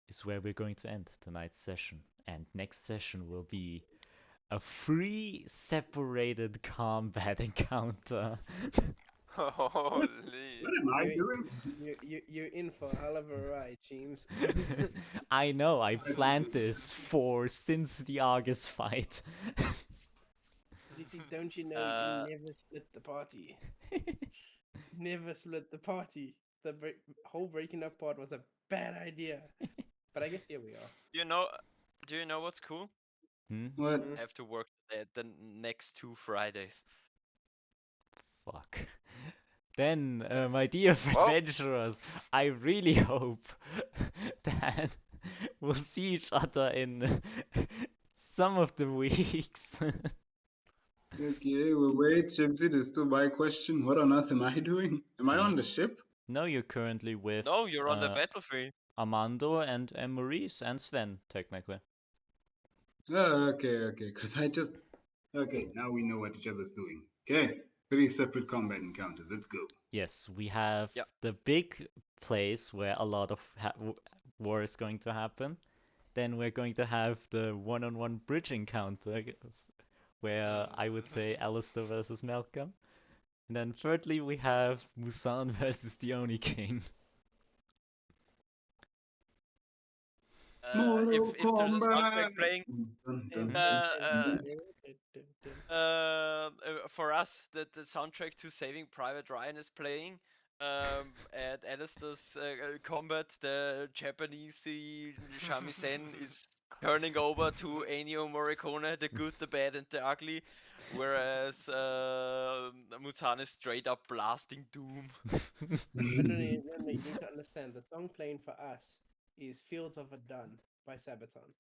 Is where we're going to end tonight's session. And next session will be a 3 separated combat encounter. Holy. What am I doing? You're in for a hell of a ride, James. I know, I planned this since the Argus fight. You see, don't you know you never split the party? Never split the party. The whole breaking up part was a bad idea. But I guess here we are. Do you know what's cool? What? I have to work the next 2 Fridays. Fuck. Then, my dear adventurers, I really hope that we'll see each other in some of the weeks. Okay, well, wait, Chimsy, this is still my question. What on earth am I doing? Am I on the ship? No, you're currently with No, you're on the battlefield. Armando and Emeriis and Sven, technically. Oh, okay, because Okay, now we know what each other's doing. Okay, 3 separate combat encounters, let's go. Yes, we have Yep. the big place where a lot of war is going to happen. Then we're going to have the one-on-one bridge encounter, where I would say Alastor versus Malcolm. And then thirdly, we have Muzan versus the Oni King. Mortal If there's a soundtrack Kombat! playing, Dun, dun, for us, the soundtrack to Saving Private Ryan is playing. At Alastor's combat, the Japanese shamisen is turning over to Ennio Morricone, the good, the bad, and the ugly, whereas Muzan is straight up blasting Doom. No, you need to understand. The song playing for us is Fields of Adun by Sabaton.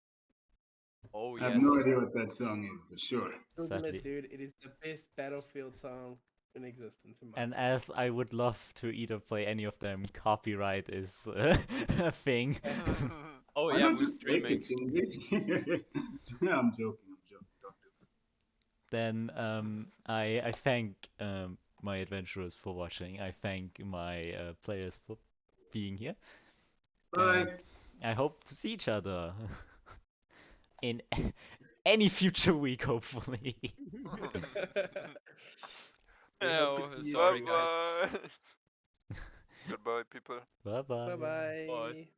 Oh, I yes. have no idea what that song is, but sure. Google it, dude. It is the best Battlefield song in existence. And as I would love to either play any of them, copyright is a thing. Oh, Why yeah, not we're just break streaming. it, Chimsy? I'm joking, don't do it. Then I thank my adventurers for watching. I thank my players for being here. Bye. And I hope to see each other. in any future week, hopefully. We hope to Oh, see you sorry again. guys. Bye bye. Goodbye, people. Bye bye. Bye Bye. bye.